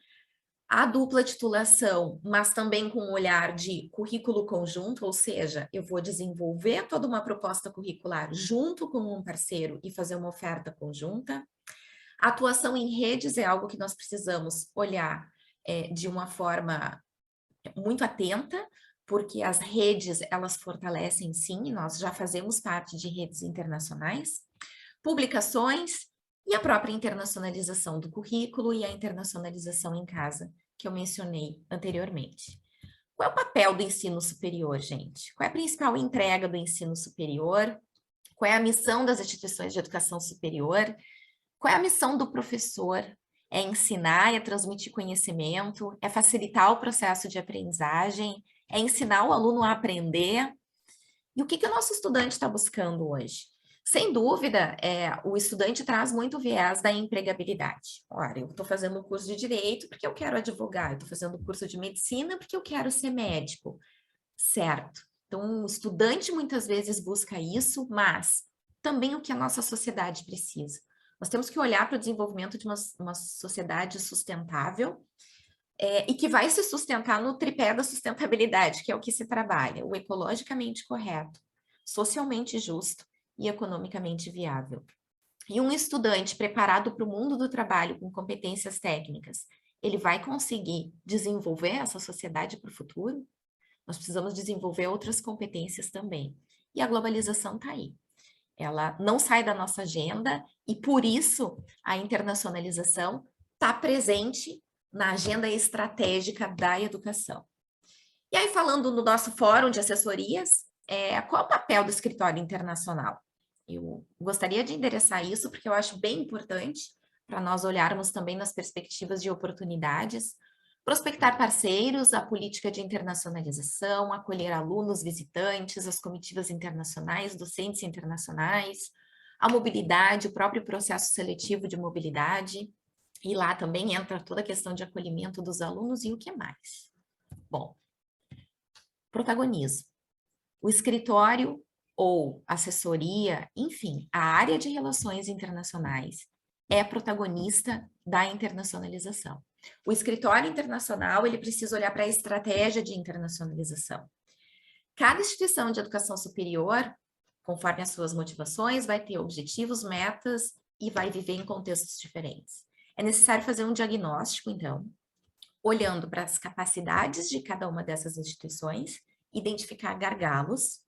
mas também com um olhar de currículo conjunto, ou seja, eu vou desenvolver toda uma proposta curricular junto com um parceiro e fazer uma oferta conjunta. A atuação em redes é algo que nós precisamos olhar de uma forma muito atenta, porque as redes, elas fortalecem sim, nós já fazemos parte de redes internacionais, publicações e a própria internacionalização do currículo e a internacionalização em casa, que eu mencionei anteriormente. Qual é o papel do ensino superior, gente? Qual é a principal entrega do ensino superior? Qual é a missão das instituições de educação superior? Qual é a missão do professor? É ensinar, é transmitir conhecimento, é facilitar o processo de aprendizagem, é ensinar o aluno a aprender. E o que o nosso estudante está buscando hoje? Sem dúvida, o estudante traz muito viés da empregabilidade. Ora, eu estou fazendo o curso de Direito porque eu quero advogar, eu estou fazendo o curso de Medicina porque eu quero ser médico, certo? Então, o estudante muitas vezes busca isso, mas também o que a nossa sociedade precisa. Nós temos que olhar para o desenvolvimento de uma sociedade sustentável e que vai se sustentar no tripé da sustentabilidade, que é o que se trabalha, o ecologicamente correto, socialmente justo e economicamente viável. E um estudante preparado para o mundo do trabalho com competências técnicas, ele vai conseguir desenvolver essa sociedade para o futuro? Nós precisamos desenvolver outras competências também. E a globalização está aí. Ela não sai da nossa agenda e, por isso, a internacionalização está presente na agenda estratégica da educação. E aí, falando no nosso fórum de assessorias, qual é o papel do escritório internacional? Eu gostaria de endereçar isso, porque eu acho bem importante para nós olharmos também nas perspectivas de oportunidades, prospectar parceiros, a política de internacionalização, acolher alunos, visitantes, as comitivas internacionais, docentes internacionais, a mobilidade, o próprio processo seletivo de mobilidade, e lá também entra toda a questão de acolhimento dos alunos e o que mais? Bom, protagonismo. O escritório ou assessoria, enfim, a área de relações internacionais é protagonista da internacionalização. O escritório internacional, ele precisa olhar para a estratégia de internacionalização. Cada instituição de educação superior, conforme as suas motivações, vai ter objetivos, metas e vai viver em contextos diferentes. É necessário fazer um diagnóstico, então, olhando para as capacidades de cada uma dessas instituições, identificar gargalos,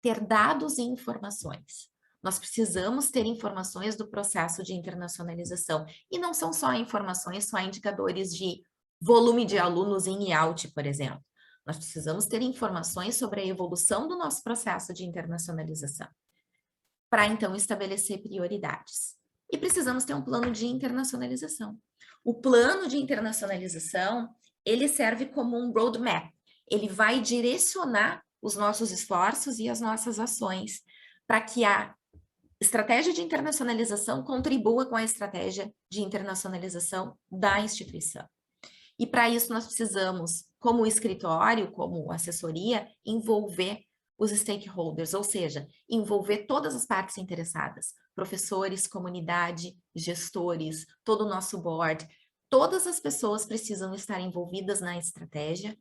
ter dados e informações. Nós precisamos ter informações do processo de internacionalização. E não são só informações, só indicadores de volume de alunos in e out, por exemplo. Nós precisamos ter informações sobre a evolução do nosso processo de internacionalização, para então estabelecer prioridades. E precisamos ter um plano de internacionalização. O plano de internacionalização, ele serve como um roadmap. Ele vai direcionar os nossos esforços e as nossas ações para que a estratégia de internacionalização contribua com a estratégia de internacionalização da instituição. E para isso nós precisamos, como escritório, como assessoria, envolver os stakeholders, ou seja, envolver todas as partes interessadas, professores, comunidade, gestores, todo o nosso board, todas as pessoas precisam estar envolvidas na estratégia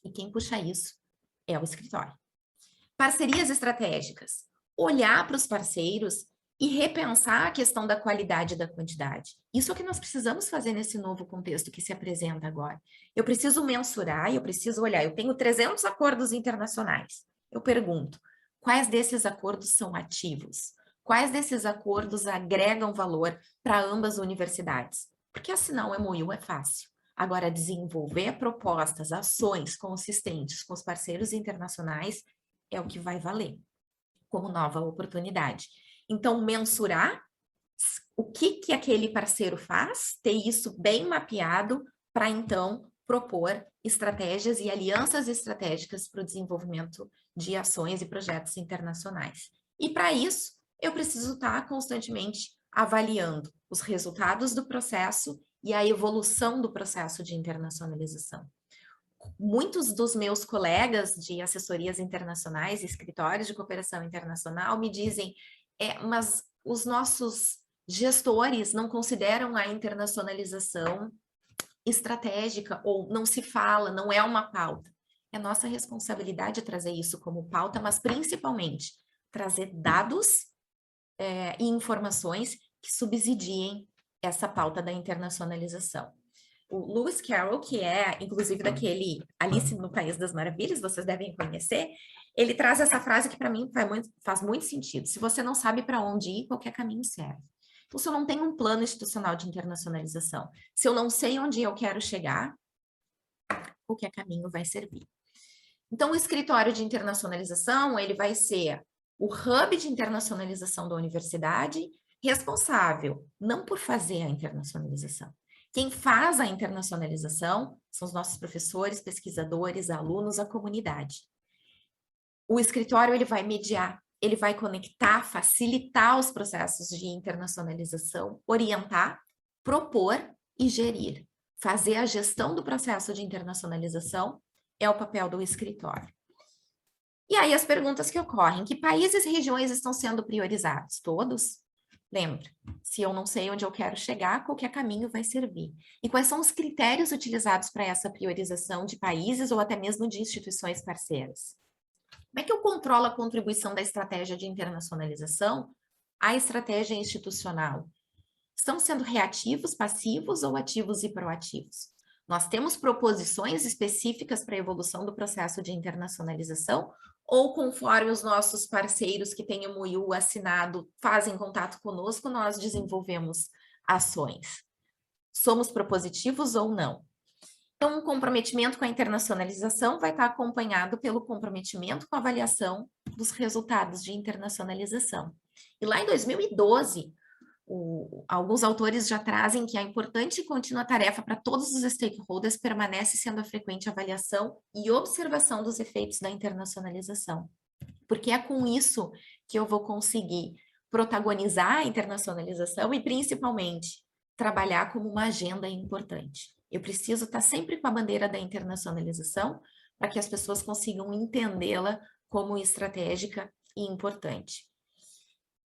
e quem puxa isso é o escritório. Parcerias estratégicas, olhar para os parceiros e repensar a questão da qualidade e da quantidade. Isso é o que nós precisamos fazer nesse novo contexto que se apresenta agora. Eu preciso mensurar, eu preciso olhar, eu tenho 300 acordos internacionais. Eu pergunto, quais desses acordos são ativos? Quais desses acordos agregam valor para ambas as universidades? Porque assinar um MOU é fácil. Agora, desenvolver propostas, ações consistentes com os parceiros internacionais é o que vai valer como nova oportunidade. Então, mensurar o que aquele parceiro faz, ter isso bem mapeado para, então, propor estratégias e alianças estratégicas para o desenvolvimento de ações e projetos internacionais. E, para isso, eu preciso estar constantemente avaliando os resultados do processo e a evolução do processo de internacionalização. Muitos dos meus colegas de assessorias internacionais, escritórios de cooperação internacional, me dizem, mas os nossos gestores não consideram a internacionalização estratégica, ou não se fala, não é uma pauta. É nossa responsabilidade trazer isso como pauta, mas principalmente trazer dados e informações que subsidiem essa pauta da internacionalização. O Lewis Carroll, que é, inclusive, daquele Alice no País das Maravilhas, vocês devem conhecer, ele traz essa frase que, para mim, faz muito sentido. Se você não sabe para onde ir, qualquer caminho serve. Então, se eu não tenho um plano institucional de internacionalização, se eu não sei onde eu quero chegar, qualquer caminho vai servir. Então, o escritório de internacionalização, ele vai ser o hub de internacionalização da universidade, responsável não por fazer a internacionalização. Quem faz a internacionalização são os nossos professores, pesquisadores, alunos, a comunidade. O escritório, ele vai mediar, ele vai conectar, facilitar os processos de internacionalização, orientar, propor e gerir. Fazer a gestão do processo de internacionalização é o papel do escritório. E aí as perguntas que ocorrem: que países e regiões estão sendo priorizados? Todos? Lembra, se eu não sei onde eu quero chegar, qualquer caminho vai servir. E quais são os critérios utilizados para essa priorização de países ou até mesmo de instituições parceiras? Como é que eu controlo a contribuição da estratégia de internacionalização à estratégia institucional? Estão sendo reativos, passivos ou ativos e proativos? Nós temos proposições específicas para a evolução do processo de internacionalização, ou conforme os nossos parceiros que têm o MOU assinado fazem contato conosco, nós desenvolvemos ações? Somos propositivos ou não? Então, um comprometimento com a internacionalização vai estar acompanhado pelo comprometimento com a avaliação dos resultados de internacionalização. E lá em 2012, alguns autores já trazem que a importante e contínua tarefa para todos os stakeholders permanece sendo a frequente avaliação e observação dos efeitos da internacionalização. Porque é com isso que eu vou conseguir protagonizar a internacionalização e, principalmente, trabalhar como uma agenda importante. Eu preciso estar sempre com a bandeira da internacionalização para que as pessoas consigam entendê-la como estratégica e importante.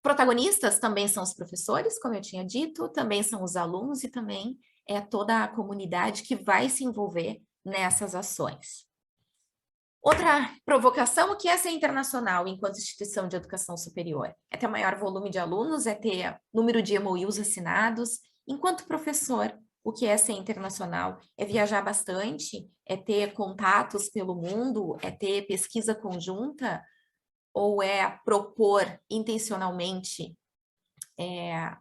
Protagonistas também são os professores, como eu tinha dito, também são os alunos e também é toda a comunidade que vai se envolver nessas ações. Outra provocação, o que é ser internacional enquanto instituição de educação superior? É ter maior volume de alunos, é ter número de MOUs assinados. Enquanto professor, o que é ser internacional? É viajar bastante? É ter contatos pelo mundo? É ter pesquisa conjunta? Ou é propor intencionalmente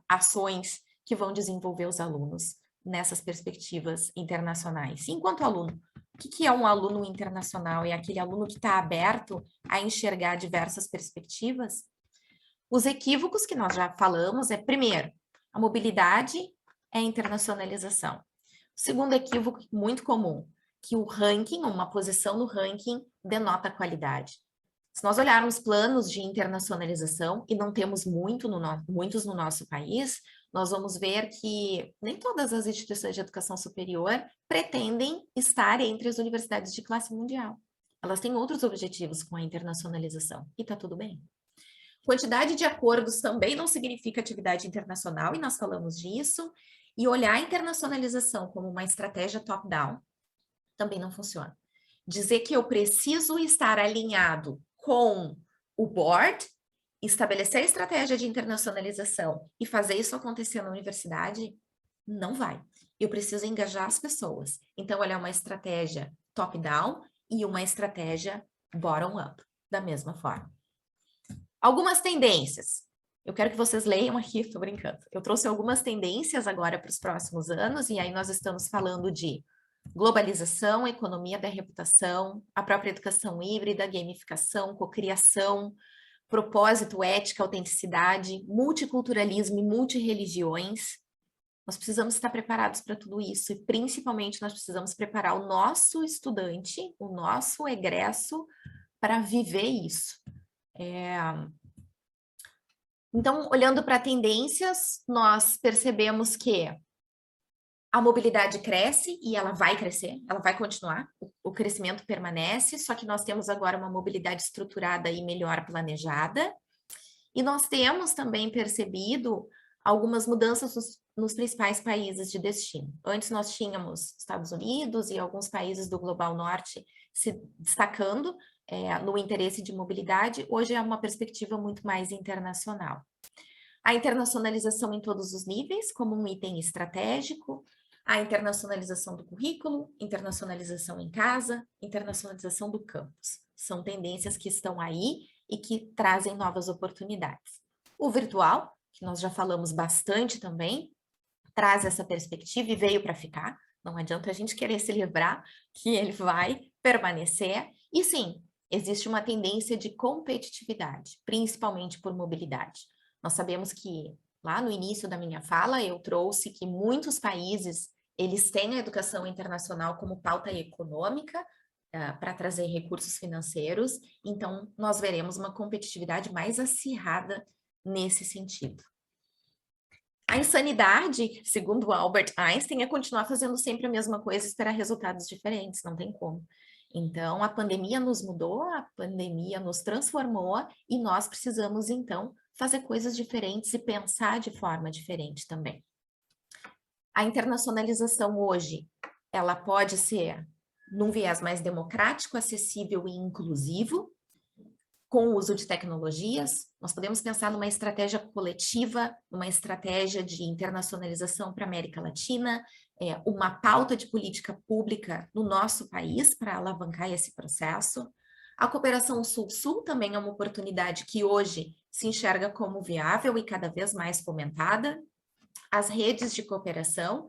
ações que vão desenvolver os alunos nessas perspectivas internacionais? E enquanto aluno, o que é um aluno internacional? É aquele aluno que está aberto a enxergar diversas perspectivas? Os equívocos que nós já falamos primeiro, a mobilidade é a internacionalização. O segundo equívoco muito comum, que o ranking, uma posição no ranking, denota qualidade. Se nós olharmos planos de internacionalização, e não temos muitos no nosso país, nós vamos ver que nem todas as instituições de educação superior pretendem estar entre as universidades de classe mundial. Elas têm outros objetivos com a internacionalização, e está tudo bem. Quantidade de acordos também não significa atividade internacional, e nós falamos disso, e olhar a internacionalização como uma estratégia top-down também não funciona. Dizer que eu preciso estar alinhado com o board, estabelecer a estratégia de internacionalização e fazer isso acontecer na universidade, não vai. Eu preciso engajar as pessoas. Então, olhar uma estratégia top-down e uma estratégia bottom-up, da mesma forma. Algumas tendências. Eu quero que vocês leiam aqui, estou brincando. Eu trouxe algumas tendências agora para os próximos anos, e aí nós estamos falando de globalização, economia da reputação, a própria educação híbrida, gamificação, cocriação, propósito, ética, autenticidade, multiculturalismo e multireligiões. Nós precisamos estar preparados para tudo isso, e principalmente nós precisamos preparar o nosso estudante, o nosso egresso, para viver isso. Então, olhando para tendências, nós percebemos que a mobilidade cresce e ela vai crescer, ela vai continuar, o crescimento permanece, só que nós temos agora uma mobilidade estruturada e melhor planejada, e nós temos também percebido algumas mudanças nos principais países de destino. Antes nós tínhamos Estados Unidos e alguns países do Global Norte se destacando no interesse de mobilidade, hoje é uma perspectiva muito mais internacional. A internacionalização em todos os níveis, como um item estratégico, a internacionalização do currículo, internacionalização em casa, internacionalização do campus. São tendências que estão aí e que trazem novas oportunidades. O virtual, que nós já falamos bastante também, traz essa perspectiva e veio para ficar. Não adianta a gente querer se livrar, que ele vai permanecer. E sim, existe uma tendência de competitividade, principalmente por mobilidade. Nós sabemos que, lá no início da minha fala, eu trouxe que muitos países, eles têm a educação internacional como pauta econômica, para trazer recursos financeiros, então nós veremos uma competitividade mais acirrada nesse sentido. A insanidade, segundo Albert Einstein, é continuar fazendo sempre a mesma coisa e esperar resultados diferentes, não tem como. Então, a pandemia nos mudou, a pandemia nos transformou e nós precisamos, então, fazer coisas diferentes e pensar de forma diferente também. A internacionalização hoje, ela pode ser num viés mais democrático, acessível e inclusivo, com o uso de tecnologias. Nós podemos pensar numa estratégia coletiva, numa estratégia de internacionalização para a América Latina, uma pauta de política pública no nosso país para alavancar esse processo. A cooperação Sul-Sul também é uma oportunidade que hoje se enxerga como viável e cada vez mais fomentada. As redes de cooperação.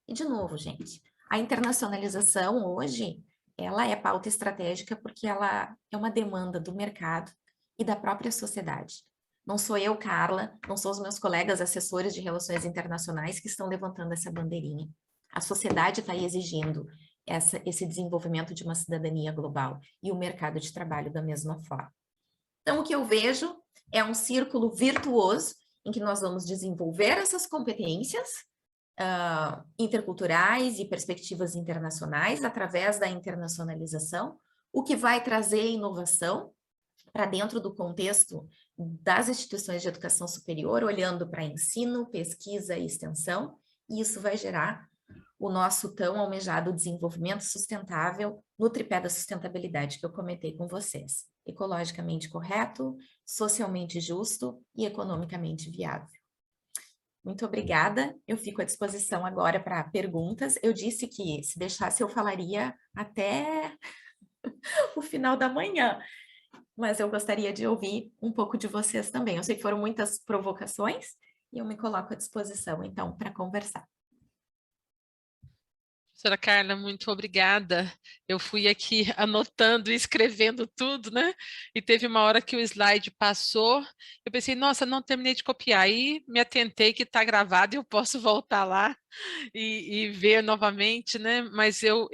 E, de novo, gente, a internacionalização hoje, ela é pauta estratégica porque ela é uma demanda do mercado e da própria sociedade. Não sou eu, Carla, não são os meus colegas assessores de relações internacionais que estão levantando essa bandeirinha. A sociedade está exigindo esse desenvolvimento de uma cidadania global e o mercado de trabalho da mesma forma. Então, o que eu vejo é um círculo virtuoso em que nós vamos desenvolver essas competências interculturais e perspectivas internacionais através da internacionalização, o que vai trazer inovação para dentro do contexto das instituições de educação superior, olhando para ensino, pesquisa e extensão, e isso vai gerar o nosso tão almejado desenvolvimento sustentável no tripé da sustentabilidade que eu comentei com vocês. Ecologicamente correto, socialmente justo e economicamente viável. Muito obrigada, eu fico à disposição agora para perguntas. Eu disse que, se deixasse, eu falaria até o final da manhã, mas eu gostaria de ouvir um pouco de vocês também. Eu sei que foram muitas provocações e eu me coloco à disposição, então, para conversar. Professora Carla, muito obrigada. Eu fui aqui anotando e escrevendo tudo, né? E teve uma hora que o slide passou, eu pensei, nossa, não terminei de copiar. Aí me atentei que está gravado e eu posso voltar lá e ver novamente, né? Mas eu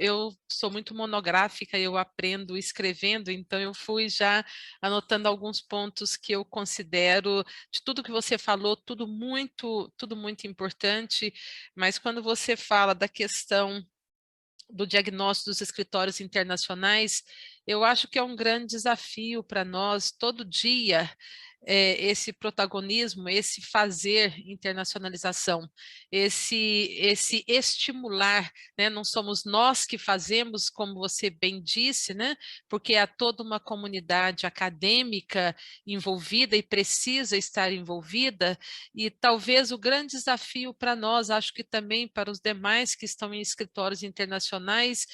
sou muito monográfica, eu aprendo escrevendo, então eu fui já anotando alguns pontos que eu considero, de tudo que você falou, tudo muito importante, mas quando você fala da questão do diagnóstico dos escritórios internacionais, eu acho que é um grande desafio para nós, todo dia, esse protagonismo, esse fazer internacionalização, esse estimular, né? Não somos nós que fazemos, como você bem disse, né? Porque há toda uma comunidade acadêmica envolvida e precisa estar envolvida, e talvez o grande desafio para nós, acho que também para os demais que estão em escritórios internacionais,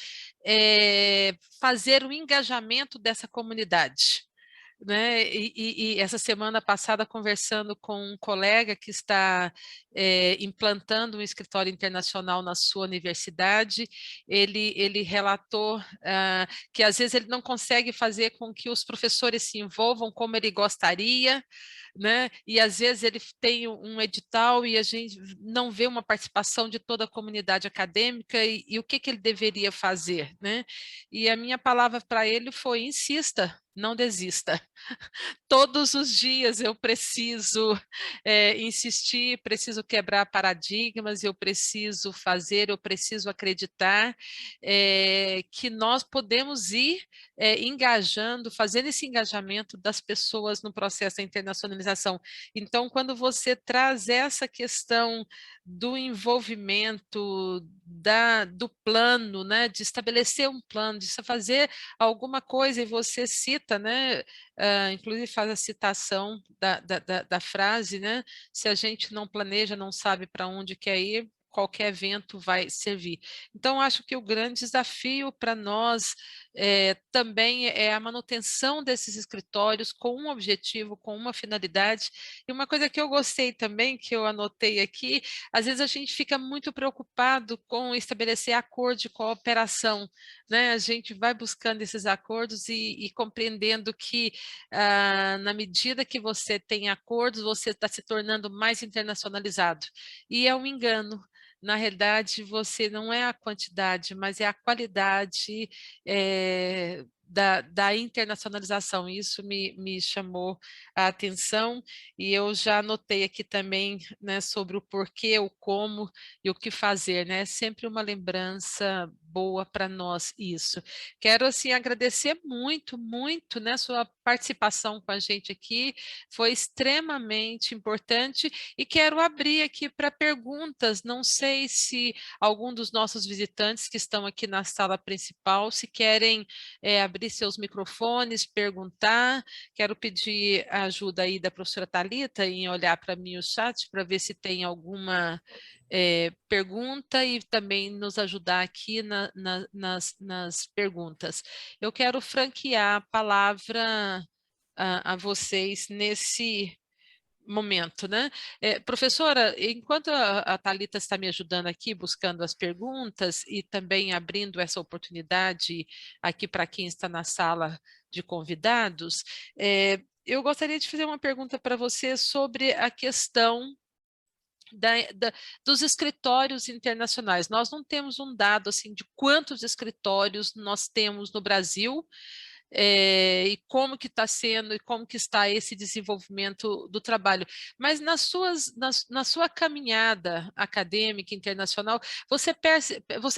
é fazer o engajamento dessa comunidade. né? E essa semana passada, conversando com um colega que está implantando um escritório internacional na sua universidade, ele relatou que às vezes ele não consegue fazer com que os professores se envolvam como ele gostaria, né? E às vezes ele tem um edital e a gente não vê uma participação de toda a comunidade acadêmica e o que ele deveria fazer, né? E a minha palavra para ele foi: insista, não desista. Todos os dias eu preciso insistir, preciso quebrar paradigmas, eu preciso fazer, eu preciso acreditar que nós podemos ir engajando, fazendo esse engajamento das pessoas no processo da internacionalização. Então, quando você traz essa questão do envolvimento, do plano, né, de estabelecer um plano, de fazer alguma coisa, e você cita, né, inclusive faz a citação da frase, né, se a gente não planeja, não sabe para onde quer ir, qualquer evento vai servir. Então, acho que o grande desafio para nós também é a manutenção desses escritórios com um objetivo, com uma finalidade. E uma coisa que eu gostei também, que eu anotei aqui, às vezes a gente fica muito preocupado com estabelecer acordo de cooperação, né? A gente vai buscando esses acordos e compreendendo que na medida que você tem acordos, você está se tornando mais internacionalizado. E é um engano. Na realidade, você não é a quantidade, mas é a qualidade da internacionalização. Isso me chamou a atenção e eu já anotei aqui também, né, sobre o porquê, o como e o que fazer, né? Sempre uma lembrança boa para nós isso. Quero, assim, agradecer muito, muito, né, sua participação com a gente aqui, foi extremamente importante e quero abrir aqui para perguntas. Não sei se algum dos nossos visitantes que estão aqui na sala principal, se querem abrir seus microfones, perguntar. Quero pedir a ajuda aí da professora Thalita em olhar para mim o chat para ver se tem alguma pergunta e também nos ajudar aqui nas perguntas. Eu quero franquear a palavra a vocês nesse momento, né? Professora, enquanto a Thalita está me ajudando aqui, buscando as perguntas e também abrindo essa oportunidade aqui para quem está na sala de convidados, eu gostaria de fazer uma pergunta para você sobre a questão dos escritórios internacionais. Nós não temos um dado assim de quantos escritórios nós temos no Brasil, e como que está sendo e como que está esse desenvolvimento do trabalho. Mas na sua caminhada acadêmica internacional, você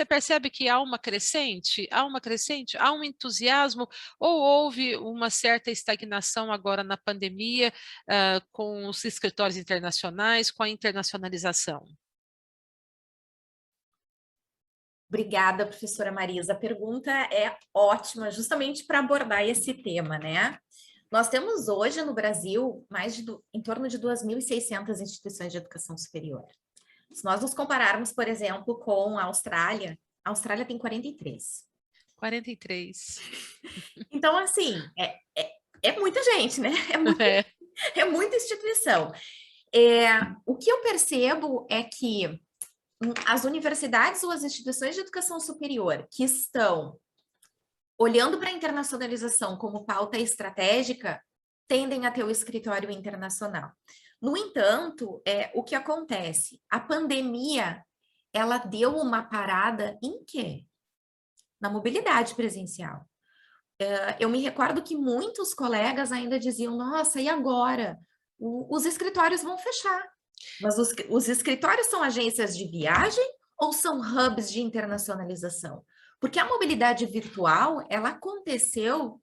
percebe que há uma crescente, há um entusiasmo, ou houve uma certa estagnação agora na pandemia, com os escritórios internacionais, com a internacionalização? Obrigada, professora Marisa. A pergunta é ótima, justamente para abordar esse tema, né? Nós temos hoje no Brasil em torno de 2.600 instituições de educação superior. Se nós nos compararmos, por exemplo, com a Austrália tem 43. 43. Então, assim, é muita gente, né? É muita instituição. O que eu percebo é que as universidades ou as instituições de educação superior que estão olhando para a internacionalização como pauta estratégica tendem a ter o escritório internacional. No entanto, o que acontece? A pandemia, ela deu uma parada em quê? Na mobilidade presencial. Eu me recordo que muitos colegas ainda diziam, nossa, e agora? Os escritórios vão fechar. Mas os escritórios são agências de viagem ou são hubs de internacionalização? Porque a mobilidade virtual, ela aconteceu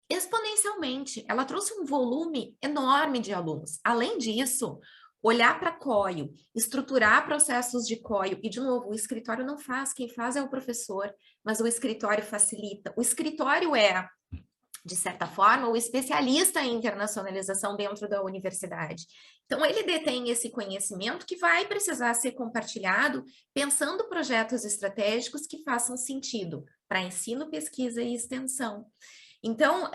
exponencialmente, ela trouxe um volume enorme de alunos. Além disso, olhar para COIO, estruturar processos de COIO, e de novo, o escritório não faz, quem faz é o professor, mas o escritório facilita. O escritório é, de certa forma, o especialista em internacionalização dentro da universidade. Então, ele detém esse conhecimento que vai precisar ser compartilhado, pensando projetos estratégicos que façam sentido para ensino, pesquisa e extensão. Então,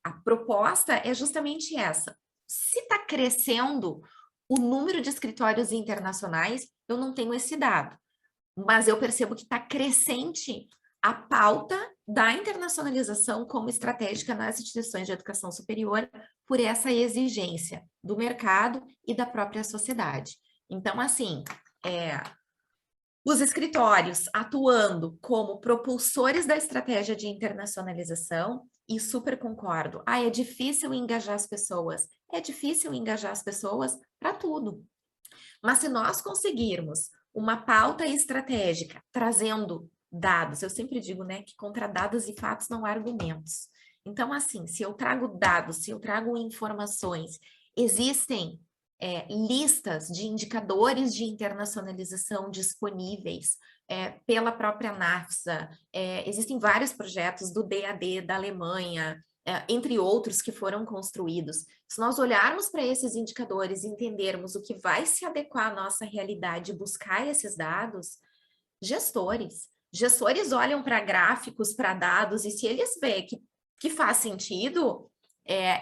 a proposta é justamente essa. Se está crescendo o número de escritórios internacionais, eu não tenho esse dado, mas eu percebo que está crescente a pauta da internacionalização como estratégica nas instituições de educação superior por essa exigência do mercado e da própria sociedade. Então, assim, os escritórios atuando como propulsores da estratégia de internacionalização, e super concordo. É difícil engajar as pessoas. É difícil engajar as pessoas para tudo. Mas se nós conseguirmos uma pauta estratégica, trazendo dados, eu sempre digo, né, que contra dados e fatos não há argumentos. Então, assim, se eu trago dados, se eu trago informações, existem listas de indicadores de internacionalização disponíveis pela própria NAFSA, existem vários projetos do DAD da Alemanha, entre outros que foram construídos. Se nós olharmos para esses indicadores e entendermos o que vai se adequar à nossa realidade, buscar esses dados, gestores olham para gráficos, para dados, e se eles veem que faz sentido,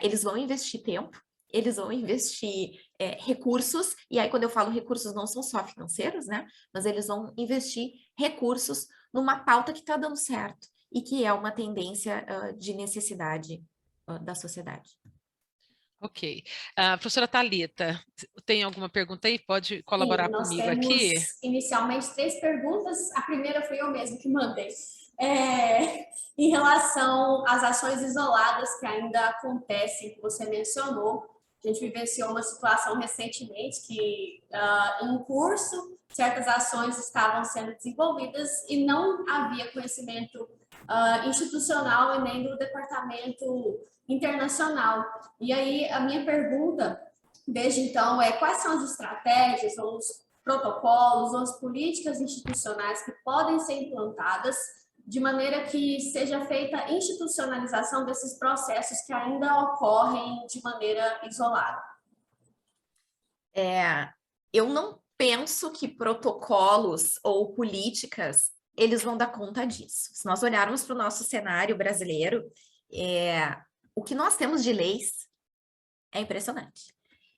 eles vão investir tempo, eles vão investir recursos, e aí quando eu falo recursos não são só financeiros, né? Mas eles vão investir recursos numa pauta que está dando certo e que é uma tendência de necessidade da sociedade. Ok. Professora Thalita, tem alguma pergunta aí? Pode colaborar comigo aqui? Nós temos inicialmente 3 perguntas. A primeira foi eu mesmo que mandei. Em relação às ações isoladas que ainda acontecem, que você mencionou, a gente vivenciou uma situação recentemente que, em curso, certas ações estavam sendo desenvolvidas e não havia conhecimento institucional e nem do departamento internacional. E aí, a minha pergunta, desde então, quais são as estratégias, ou os protocolos, ou as políticas institucionais que podem ser implantadas de maneira que seja feita a institucionalização desses processos que ainda ocorrem de maneira isolada? Eu não penso que protocolos ou políticas eles vão dar conta disso. Se nós olharmos para o nosso cenário brasileiro, o que nós temos de leis é impressionante.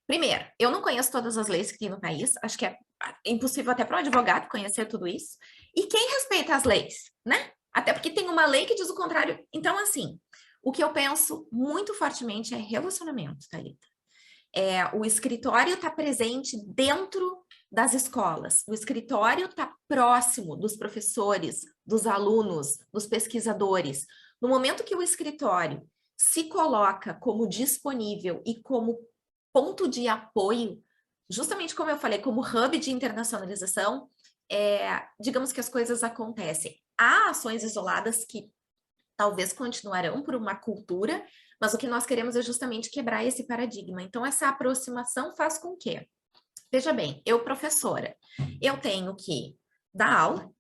Primeiro, eu não conheço todas as leis que tem no país, acho que é impossível até para um advogado conhecer tudo isso. E quem respeita as leis, né? Até porque tem uma lei que diz o contrário. Então, assim, o que eu penso muito fortemente é relacionamento, Thalita. O escritório está presente dentro das escolas, o escritório está próximo dos professores, dos alunos, dos pesquisadores. No momento que o escritório se coloca como disponível e como ponto de apoio, justamente como eu falei, como hub de internacionalização, digamos que as coisas acontecem. Há ações isoladas que talvez continuarão por uma cultura, mas o que nós queremos é justamente quebrar esse paradigma. Então, essa aproximação faz com que, veja bem, eu, professora, eu tenho que dar aula,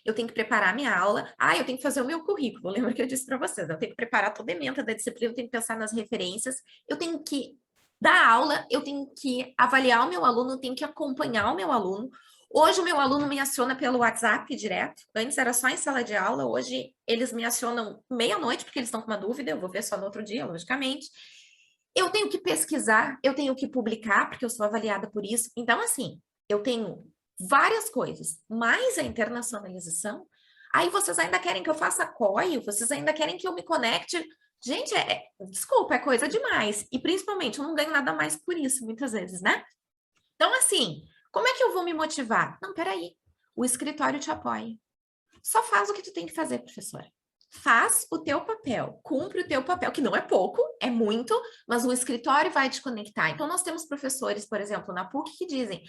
eu tenho que preparar minha aula, eu tenho que fazer o meu currículo, lembra que eu disse para vocês, eu tenho que preparar toda a ementa da disciplina, eu tenho que pensar nas referências, eu tenho que dar aula, eu tenho que avaliar o meu aluno, eu tenho que acompanhar o meu aluno. Hoje o meu aluno me aciona pelo WhatsApp direto, antes era só em sala de aula, hoje eles me acionam meia-noite, porque eles estão com uma dúvida, eu vou ver só no outro dia, logicamente. Eu tenho que pesquisar, eu tenho que publicar, porque eu sou avaliada por isso. Então, assim, eu tenho várias coisas, mais a internacionalização. Aí vocês ainda querem que eu faça COI, vocês ainda querem que eu me conecte. Gente, desculpa, é coisa demais. E principalmente, eu não ganho nada mais por isso, muitas vezes, né? Então, assim, como é que eu vou me motivar? Não, peraí, o escritório te apoia. Só faz o que tu tem que fazer, professora. Faz o teu papel, cumpre o teu papel, que não é pouco, é muito, mas o escritório vai te conectar. Então, nós temos professores, por exemplo, na PUC, que dizem,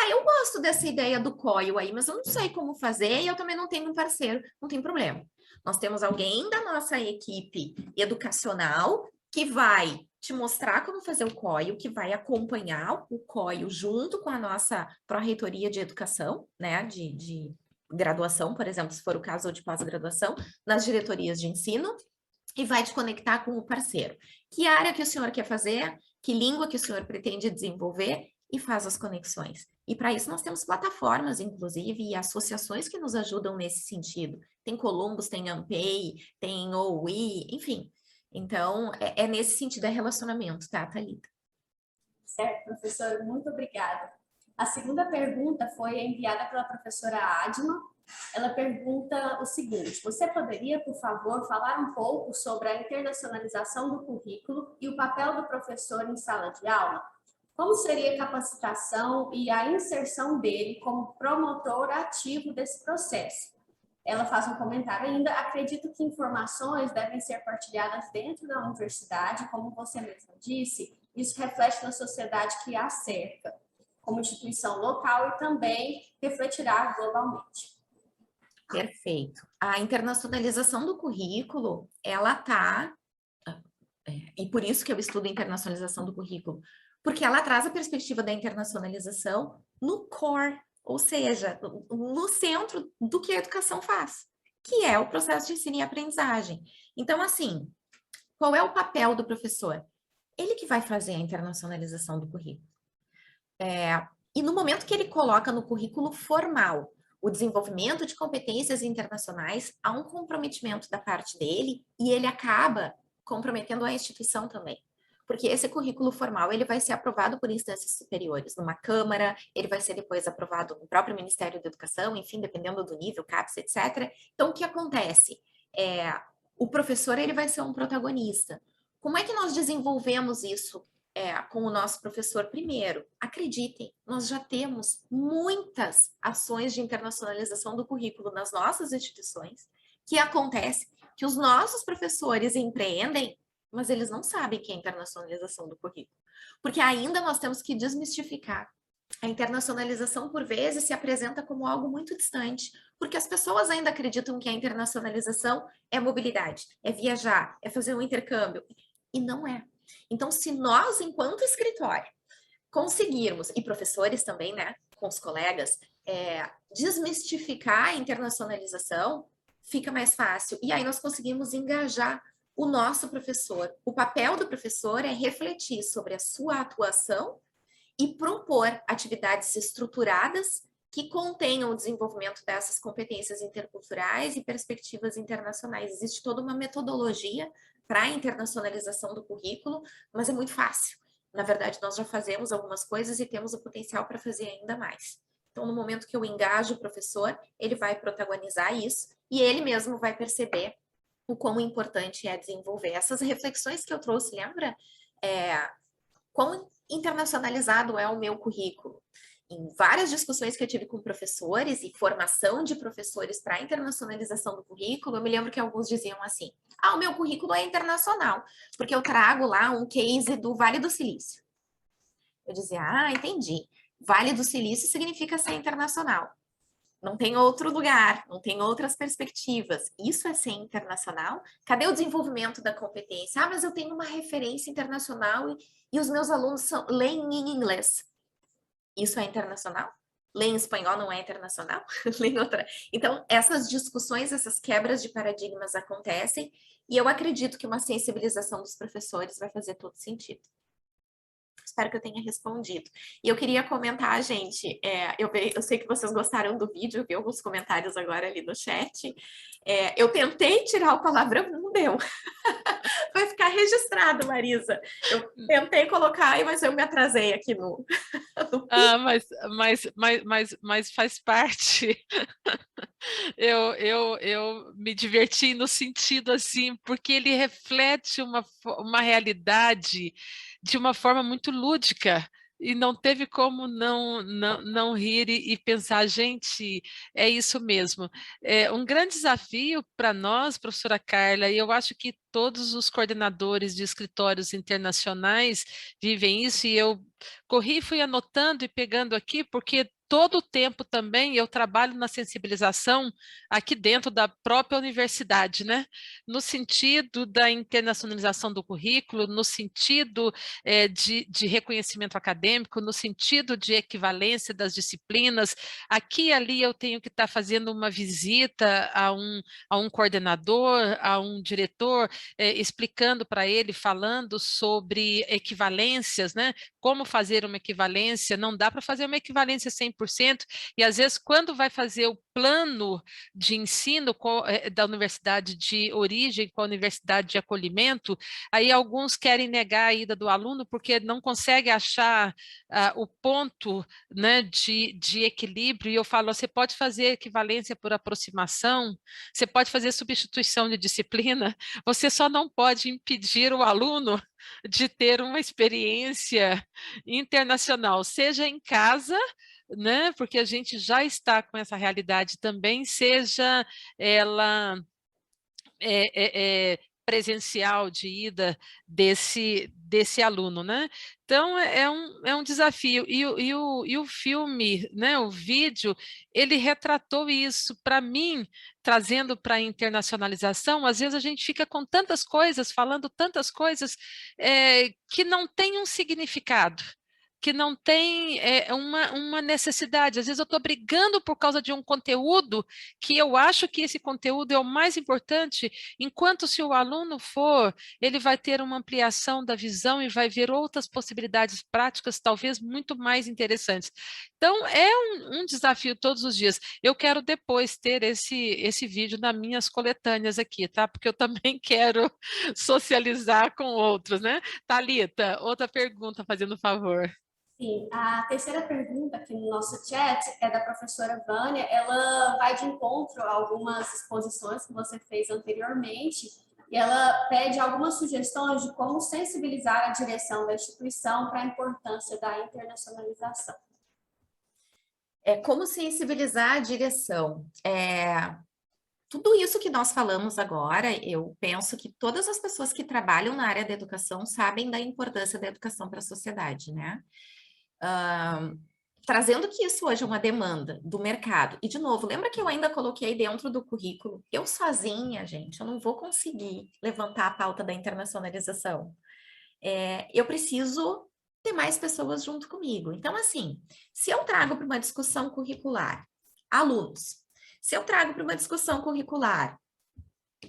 eu gosto dessa ideia do COIL aí, mas eu não sei como fazer e eu também não tenho um parceiro. Não tem problema. Nós temos alguém da nossa equipe educacional que vai te mostrar como fazer o COIL, que vai acompanhar o COIL junto com a nossa pró-reitoria de educação, né, de graduação, por exemplo, se for o caso, ou de pós-graduação, nas diretorias de ensino, e vai te conectar com o parceiro. Que área que o senhor quer fazer, que língua que o senhor pretende desenvolver, e faz as conexões. E para isso nós temos plataformas, inclusive, e associações que nos ajudam nesse sentido. Tem Columbus, tem Ampay, tem OUI, enfim. Então, é nesse sentido, é relacionamento, tá, Thalita? Certo, professora, muito obrigada. A segunda pergunta foi enviada pela professora Adma. Ela pergunta o seguinte: você poderia, por favor, falar um pouco sobre a internacionalização do currículo e o papel do professor em sala de aula? Como seria a capacitação e a inserção dele como promotor ativo desse processo? Ela faz um comentário ainda: acredito que informações devem ser partilhadas dentro da universidade, como você mesmo disse, isso reflete na sociedade que a cerca, como instituição local e também refletirá globalmente. Perfeito. A internacionalização do currículo, ela tá, e por isso que eu estudo internacionalização do currículo, porque ela traz a perspectiva da internacionalização no core, ou seja, no centro do que a educação faz, que é o processo de ensino e aprendizagem. Então, assim, qual é o papel do professor? Ele que vai fazer a internacionalização do currículo. E no momento que ele coloca no currículo formal o desenvolvimento de competências internacionais, há um comprometimento da parte dele e ele acaba comprometendo a instituição também. Porque esse currículo formal ele vai ser aprovado por instâncias superiores, numa Câmara, ele vai ser depois aprovado no próprio Ministério da Educação, enfim, dependendo do nível, CAPES, etc. Então, o que acontece? O professor ele vai ser um protagonista. Como é que nós desenvolvemos isso com o nosso professor? Primeiro, acreditem, nós já temos muitas ações de internacionalização do currículo nas nossas instituições, que acontece que os nossos professores empreendem, mas eles não sabem que é internacionalização do currículo. Porque ainda nós temos que desmistificar. A internacionalização, por vezes, se apresenta como algo muito distante, porque as pessoas ainda acreditam que a internacionalização é mobilidade, é viajar, é fazer um intercâmbio. E não é. Então, se nós, enquanto escritório, conseguirmos, e professores também, né, com os colegas, desmistificar a internacionalização, fica mais fácil. E aí nós conseguimos engajar o nosso professor. O papel do professor é refletir sobre a sua atuação e propor atividades estruturadas que contenham o desenvolvimento dessas competências interculturais e perspectivas internacionais. Existe toda uma metodologia para a internacionalização do currículo, mas é muito fácil. Na verdade, nós já fazemos algumas coisas e temos o potencial para fazer ainda mais. Então, no momento que eu engajo o professor, ele vai protagonizar isso e ele mesmo vai perceber o quão importante é desenvolver essas reflexões que eu trouxe, lembra? Quão internacionalizado é o meu currículo? Em várias discussões que eu tive com professores e formação de professores para a internacionalização do currículo, eu me lembro que alguns diziam assim: o meu currículo é internacional, porque eu trago lá um case do Vale do Silício. Eu dizia: entendi. Vale do Silício significa ser internacional. Não tem outro lugar, não tem outras perspectivas. Isso é ser internacional? Cadê o desenvolvimento da competência? Mas eu tenho uma referência internacional e os meus alunos leem em inglês. Isso é internacional? Ler em espanhol não é internacional? Ler em outra. Então, essas discussões, essas quebras de paradigmas acontecem e eu acredito que uma sensibilização dos professores vai fazer todo sentido. Espero que eu tenha respondido. E eu queria comentar, gente, eu sei que vocês gostaram do vídeo, eu vi alguns comentários agora ali no chat. Eu tentei tirar o palavrão, não deu. Vai ficar registrado, Marisa. Eu tentei colocar, mas eu me atrasei aqui no... Mas faz parte. Eu me diverti no sentido assim, porque ele reflete uma realidade de uma forma muito lúdica. E não teve como não rir e pensar, gente, é isso mesmo. É um grande desafio para nós, professora Carla, e eu acho que todos os coordenadores de escritórios internacionais vivem isso, e eu corri e fui anotando e pegando aqui, porque todo o tempo também eu trabalho na sensibilização aqui dentro da própria universidade, né? No sentido da internacionalização do currículo, no sentido de reconhecimento acadêmico, no sentido de equivalência das disciplinas. Aqui e ali eu tenho que estar fazendo uma visita a um coordenador, a um diretor, explicando para ele, falando sobre equivalências, né? Como fazer uma equivalência, não dá para fazer uma equivalência 100%, e às vezes quando vai fazer o plano de ensino da universidade de origem com a universidade de acolhimento, aí alguns querem negar a ida do aluno porque não conseguem achar o ponto, né, de equilíbrio, e eu falo, você pode fazer equivalência por aproximação, você pode fazer substituição de disciplina, você só não pode impedir o aluno de ter uma experiência internacional, seja em casa, né, porque a gente já está com essa realidade também, seja ela presencial de ida desse aluno, né? Então, é um desafio. E o filme, né, o vídeo, ele retratou isso. Para mim, trazendo para a internacionalização, às vezes a gente fica com tantas coisas, falando tantas coisas que não têm um significado, que não tem uma necessidade. Às vezes eu estou brigando por causa de um conteúdo que eu acho que esse conteúdo é o mais importante, enquanto se o aluno for, ele vai ter uma ampliação da visão e vai ver outras possibilidades práticas, talvez muito mais interessantes. Então, é um desafio todos os dias. Eu quero depois ter esse vídeo nas minhas coletâneas aqui, tá? Porque eu também quero socializar com outros, né? Thalita, outra pergunta, fazendo favor. Sim, a terceira pergunta aqui no nosso chat é da professora Vânia. Ela vai de encontro a algumas exposições que você fez anteriormente e ela pede algumas sugestões de como sensibilizar a direção da instituição para a importância da internacionalização. Como sensibilizar a direção? Tudo isso que nós falamos agora, eu penso que todas as pessoas que trabalham na área da educação sabem da importância da educação para a sociedade, né? Trazendo que isso hoje é uma demanda do mercado. E, de novo, lembra que eu ainda coloquei dentro do currículo? Eu sozinha, gente, eu não vou conseguir levantar a pauta da internacionalização. Eu preciso ter mais pessoas junto comigo. Então, assim, se eu trago para uma discussão curricular alunos, se eu trago para uma discussão curricular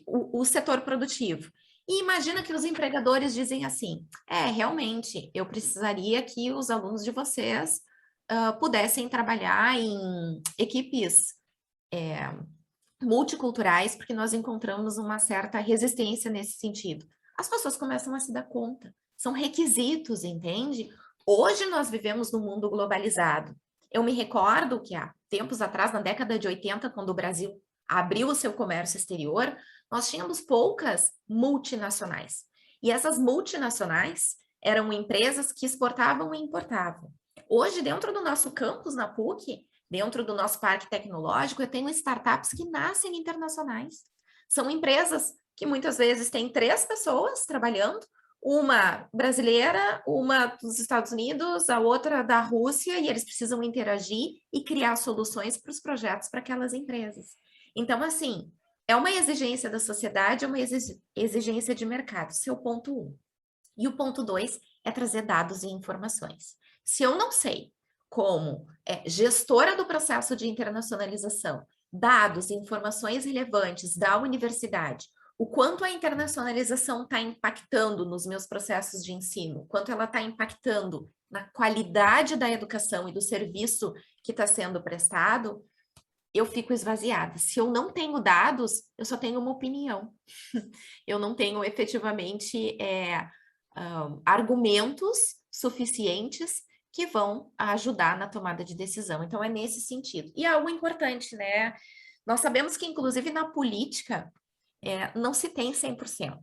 o setor produtivo, e imagina que os empregadores dizem assim, realmente, eu precisaria que os alunos de vocês pudessem trabalhar em equipes multiculturais, porque nós encontramos uma certa resistência nesse sentido. As pessoas começam a se dar conta. São requisitos, entende? Hoje nós vivemos num mundo globalizado. Eu me recordo que há tempos atrás, na década de 80, quando o Brasil abriu o seu comércio exterior, nós tínhamos poucas multinacionais. E essas multinacionais eram empresas que exportavam e importavam. Hoje, dentro do nosso campus na PUC, dentro do nosso parque tecnológico, eu tenho startups que nascem internacionais. São empresas que muitas vezes têm 3 pessoas trabalhando, uma brasileira, uma dos Estados Unidos, a outra da Rússia, e eles precisam interagir e criar soluções para os projetos para aquelas empresas. Então, assim, é uma exigência da sociedade, é uma exigência de mercado, esse é o ponto 1. E o ponto 2 é trazer dados e informações. Se eu não sei como gestora do processo de internacionalização, dados e informações relevantes da universidade, o quanto a internacionalização está impactando nos meus processos de ensino, o quanto ela está impactando na qualidade da educação e do serviço que está sendo prestado, eu fico esvaziada. Se eu não tenho dados, eu só tenho uma opinião. Eu não tenho efetivamente argumentos suficientes que vão ajudar na tomada de decisão. Então, é nesse sentido. E algo importante, né? Nós sabemos que, inclusive, na política, não se tem 100%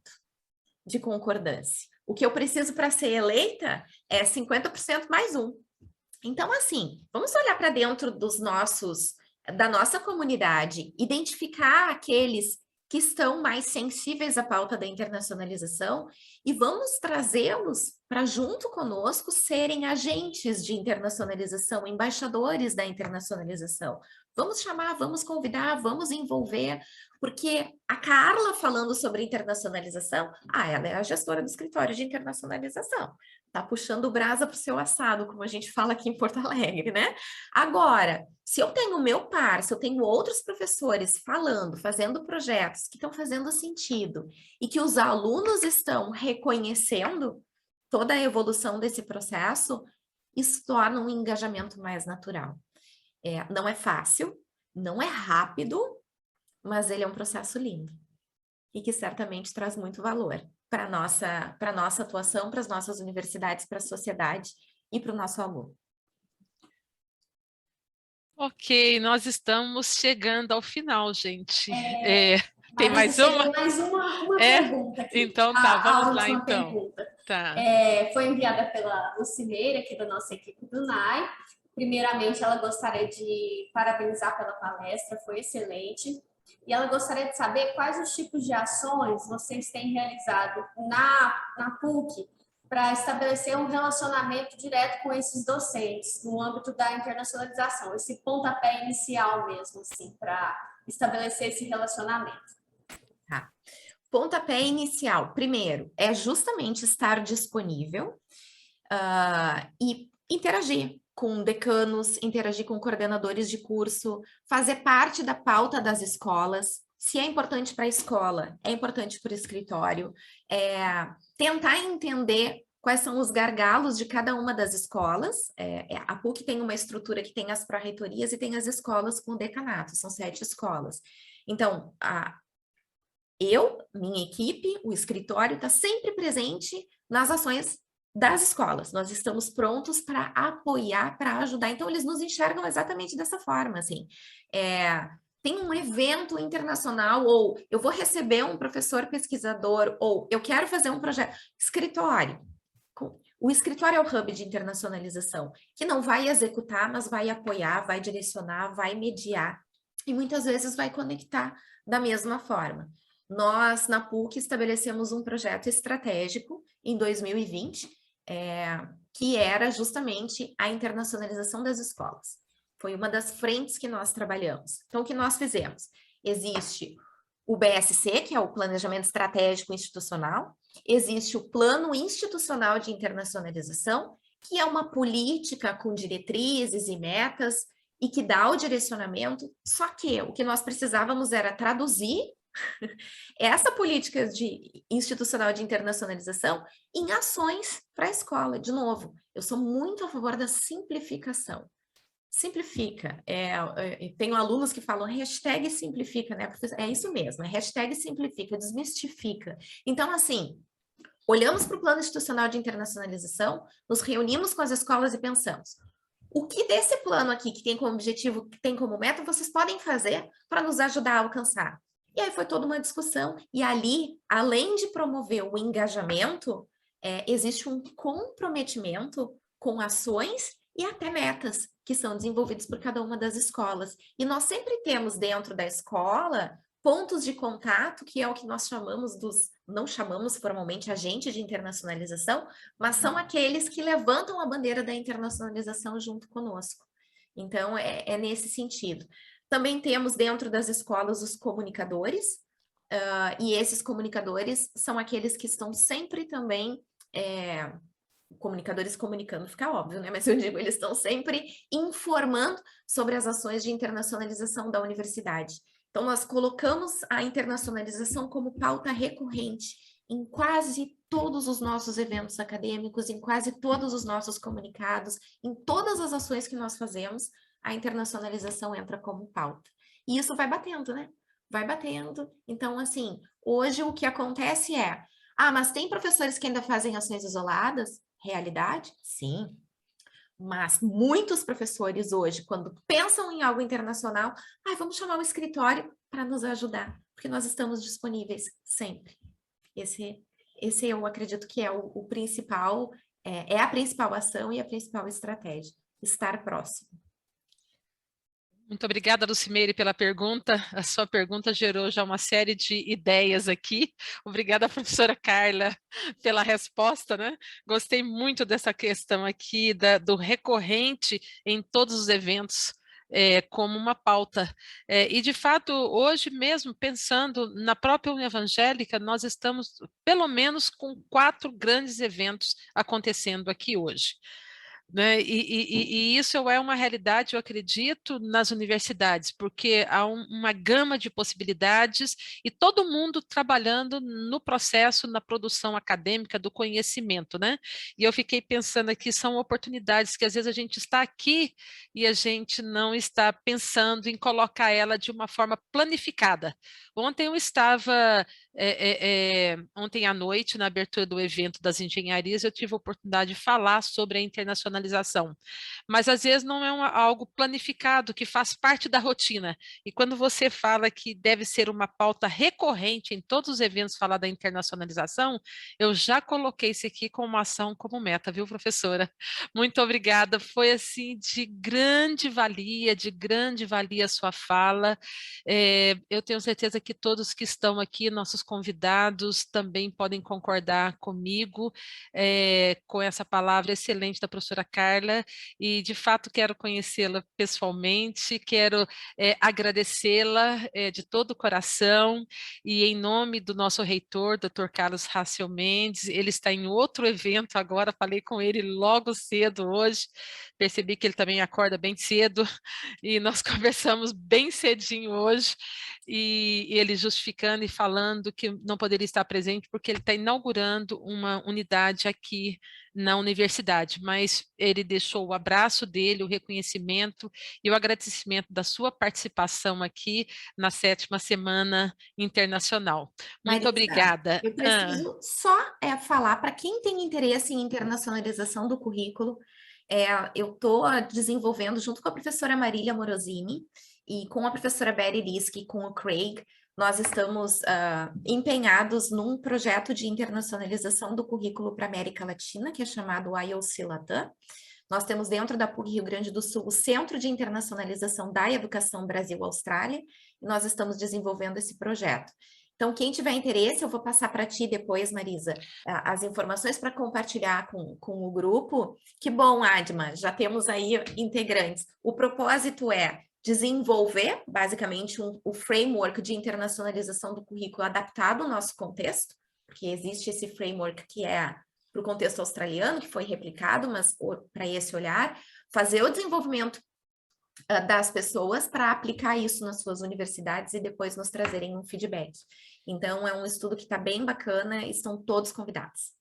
de concordância. O que eu preciso para ser eleita é 50% mais 1. Então, assim, vamos olhar para dentro da nossa comunidade, identificar aqueles que estão mais sensíveis à pauta da internacionalização e vamos trazê-los para junto conosco serem agentes de internacionalização, embaixadores da internacionalização. Vamos chamar, vamos convidar, vamos envolver, porque a Carla falando sobre internacionalização, ela é a gestora do escritório de internacionalização, tá puxando brasa para o seu assado, como a gente fala aqui em Porto Alegre, né? Agora, se eu tenho meu par, se eu tenho outros professores falando, fazendo projetos que estão fazendo sentido e que os alunos estão reconhecendo toda a evolução desse processo, isso torna um engajamento mais natural. Não é fácil, não é rápido, mas ele é um processo lindo e que certamente traz muito valor para a nossa atuação, para as nossas universidades, para a sociedade e para o nosso aluno. Ok, nós estamos chegando ao final, gente. Tem Marisa, mais uma? mais uma pergunta aqui. Então tá, vamos lá última então. Pergunta. Tá. Foi enviada pela Lucineira, aqui da nossa equipe do NAI. Primeiramente, ela gostaria de parabenizar pela palestra, foi excelente. E ela gostaria de saber quais os tipos de ações vocês têm realizado na PUC para estabelecer um relacionamento direto com esses docentes no âmbito da internacionalização, esse pontapé inicial mesmo, assim, para estabelecer esse relacionamento. Tá. Pontapé inicial, primeiro, é justamente estar disponível e interagir com decanos, interagir com coordenadores de curso, fazer parte da pauta das escolas. Se é importante para a escola, é importante para o escritório. Tentar entender quais são os gargalos de cada uma das escolas. A PUC tem uma estrutura que tem as pró-reitorias e tem as escolas com o decanato, são 7 escolas. Então, minha equipe, o escritório está sempre presente nas ações das escolas. Nós estamos prontos para apoiar, para ajudar. Então, eles nos enxergam exatamente dessa forma, assim. Tem um evento internacional, ou eu vou receber um professor pesquisador, ou eu quero fazer um projeto. Escritório. O escritório é o hub de internacionalização, que não vai executar, mas vai apoiar, vai direcionar, vai mediar, e muitas vezes vai conectar da mesma forma. Nós, na PUC, estabelecemos um projeto estratégico em 2020, que era justamente a internacionalização das escolas. Foi uma das frentes que nós trabalhamos. Então, o que nós fizemos? Existe o BSC, que é o Planejamento Estratégico Institucional, existe o Plano Institucional de Internacionalização, que é uma política com diretrizes e metas e que dá o direcionamento, só que o que nós precisávamos era traduzir essa política institucional de internacionalização em ações para a escola. De novo, eu sou muito a favor da simplificação. Simplifica. Tenho alunos que falam hashtag simplifica, né? É isso mesmo, hashtag simplifica, desmistifica. Então, assim, olhamos para o plano institucional de internacionalização, nos reunimos com as escolas e pensamos, o que desse plano aqui, que tem como objetivo, que tem como meta, vocês podem fazer para nos ajudar a alcançar? E aí foi toda uma discussão, e ali, além de promover o engajamento, existe um comprometimento com ações e até metas que são desenvolvidas por cada uma das escolas. E nós sempre temos dentro da escola pontos de contato, que é o que nós chamamos não chamamos formalmente agente de internacionalização, mas são aqueles que levantam a bandeira da internacionalização junto conosco. Então, é nesse sentido. Também temos dentro das escolas os comunicadores, e esses comunicadores são aqueles que estão sempre também, comunicadores comunicando, fica óbvio, né? Mas eu digo, eles estão sempre informando sobre as ações de internacionalização da universidade. Então, nós colocamos a internacionalização como pauta recorrente em quase todos os nossos eventos acadêmicos, em quase todos os nossos comunicados, em todas as ações que nós fazemos, a internacionalização entra como pauta. E isso vai batendo, né? Vai batendo. Então, assim, hoje o que acontece mas tem professores que ainda fazem ações isoladas? Realidade? Sim. Mas muitos professores hoje, quando pensam em algo internacional, vamos chamar o escritório para nos ajudar, porque nós estamos disponíveis sempre. Esse eu acredito que é o principal, a principal ação e a principal estratégia, estar próximo. Muito obrigada, Lucimeire, pela pergunta. A sua pergunta gerou já uma série de ideias aqui. Obrigada, professora Carla, pela resposta, né? Gostei muito dessa questão aqui do recorrente em todos os eventos. Como uma pauta. E, de fato, hoje mesmo, pensando na própria União Evangélica, nós estamos, pelo menos, com 4 grandes eventos acontecendo aqui hoje. Né? E isso é uma realidade, eu acredito, nas universidades, porque há uma gama de possibilidades e todo mundo trabalhando no processo, na produção acadêmica do conhecimento, né? E eu fiquei pensando aqui, são oportunidades que às vezes a gente está aqui e a gente não está pensando em colocar ela de uma forma planificada. Ontem eu estava, ontem à noite, na abertura do evento das engenharias, eu tive a oportunidade de falar sobre a internacionalização, mas às vezes não é algo planificado, que faz parte da rotina. E quando você fala que deve ser uma pauta recorrente em todos os eventos falar da internacionalização, eu já coloquei isso aqui como ação, como meta, viu, professora? Muito obrigada, foi assim de grande valia a sua fala. Eu tenho certeza que todos que estão aqui, nossos convidados, também podem concordar comigo com essa palavra excelente da professora Carla, e de fato quero conhecê-la pessoalmente, quero agradecê-la de todo o coração, e em nome do nosso reitor, Dr. Carlos Raciel Mendes, ele está em outro evento agora, falei com ele logo cedo hoje, percebi que ele também acorda bem cedo, e nós conversamos bem cedinho hoje, e ele justificando e falando que não poderia estar presente porque ele está inaugurando uma unidade aqui na universidade, mas ele deixou o abraço dele, o reconhecimento e o agradecimento da sua participação aqui na 7ª Semana Internacional. Muito Marisa, obrigada. eu preciso só falar para quem tem interesse em internacionalização do currículo, eu estou desenvolvendo junto com a professora Marília Morosini e com a professora Betty Lisk, com o Craig, nós estamos empenhados num projeto de internacionalização do currículo para a América Latina, que é chamado IOC Latam. Nós temos dentro da PUC Rio Grande do Sul o Centro de Internacionalização da Educação Brasil-Austrália, e nós estamos desenvolvendo esse projeto. Então, quem tiver interesse, eu vou passar para ti depois, Marisa, as informações para compartilhar com o grupo. Que bom, Adma, já temos aí integrantes. O propósito é desenvolver, basicamente, o framework de internacionalização do currículo adaptado ao nosso contexto, porque existe esse framework que é para o contexto australiano, que foi replicado, mas para esse olhar, fazer o desenvolvimento das pessoas para aplicar isso nas suas universidades e depois nos trazerem um feedback. Então, é um estudo que está bem bacana e estão todos convidados.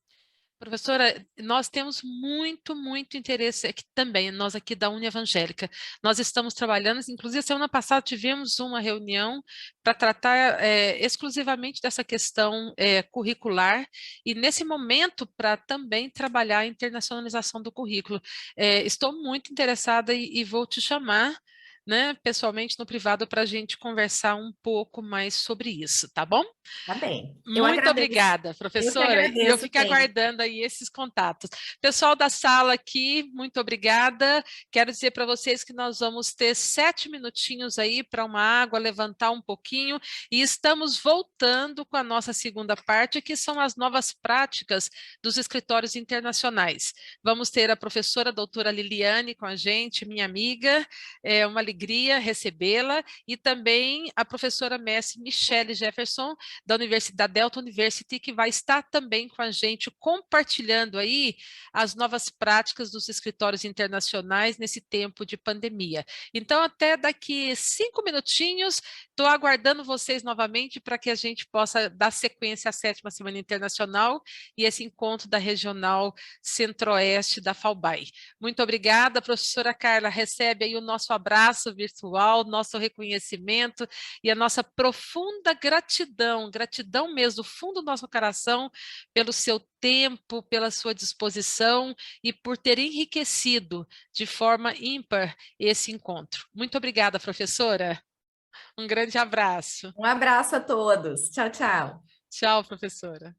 Professora, nós temos muito interesse aqui também, nós aqui da União Evangélica. Nós estamos trabalhando, inclusive semana passada tivemos uma reunião para tratar exclusivamente dessa questão curricular e nesse momento para também trabalhar a internacionalização do currículo. Estou muito interessada e vou te chamar, né, pessoalmente no privado para a gente conversar um pouco mais sobre isso, tá bom? Tá bem. Muito obrigada, professora. E eu fico aguardando aí esses contatos. Pessoal da sala aqui, muito obrigada. Quero dizer para vocês que nós vamos ter 7 minutinhos aí para uma água, levantar um pouquinho, e estamos voltando com a nossa segunda parte, que são as novas práticas dos escritórios internacionais. Vamos ter a professora doutora Liliane com a gente, minha amiga, é uma alegria recebê-la, e também a professora mestre Michele Jefferson, da Delta University, que vai estar também com a gente, compartilhando aí as novas práticas dos escritórios internacionais nesse tempo de pandemia. Então, até daqui 5 minutinhos, estou aguardando vocês novamente para que a gente possa dar sequência à 7ª Semana Internacional e esse encontro da Regional Centro-Oeste da FAUBAI. Muito obrigada, professora Carla, recebe aí o nosso abraço virtual, nosso reconhecimento e a nossa profunda gratidão mesmo, do fundo do nosso coração, pelo seu tempo, pela sua disposição e por ter enriquecido de forma ímpar esse encontro. Muito obrigada, professora. Um grande abraço. Um abraço a todos. Tchau, tchau. Tchau, professora.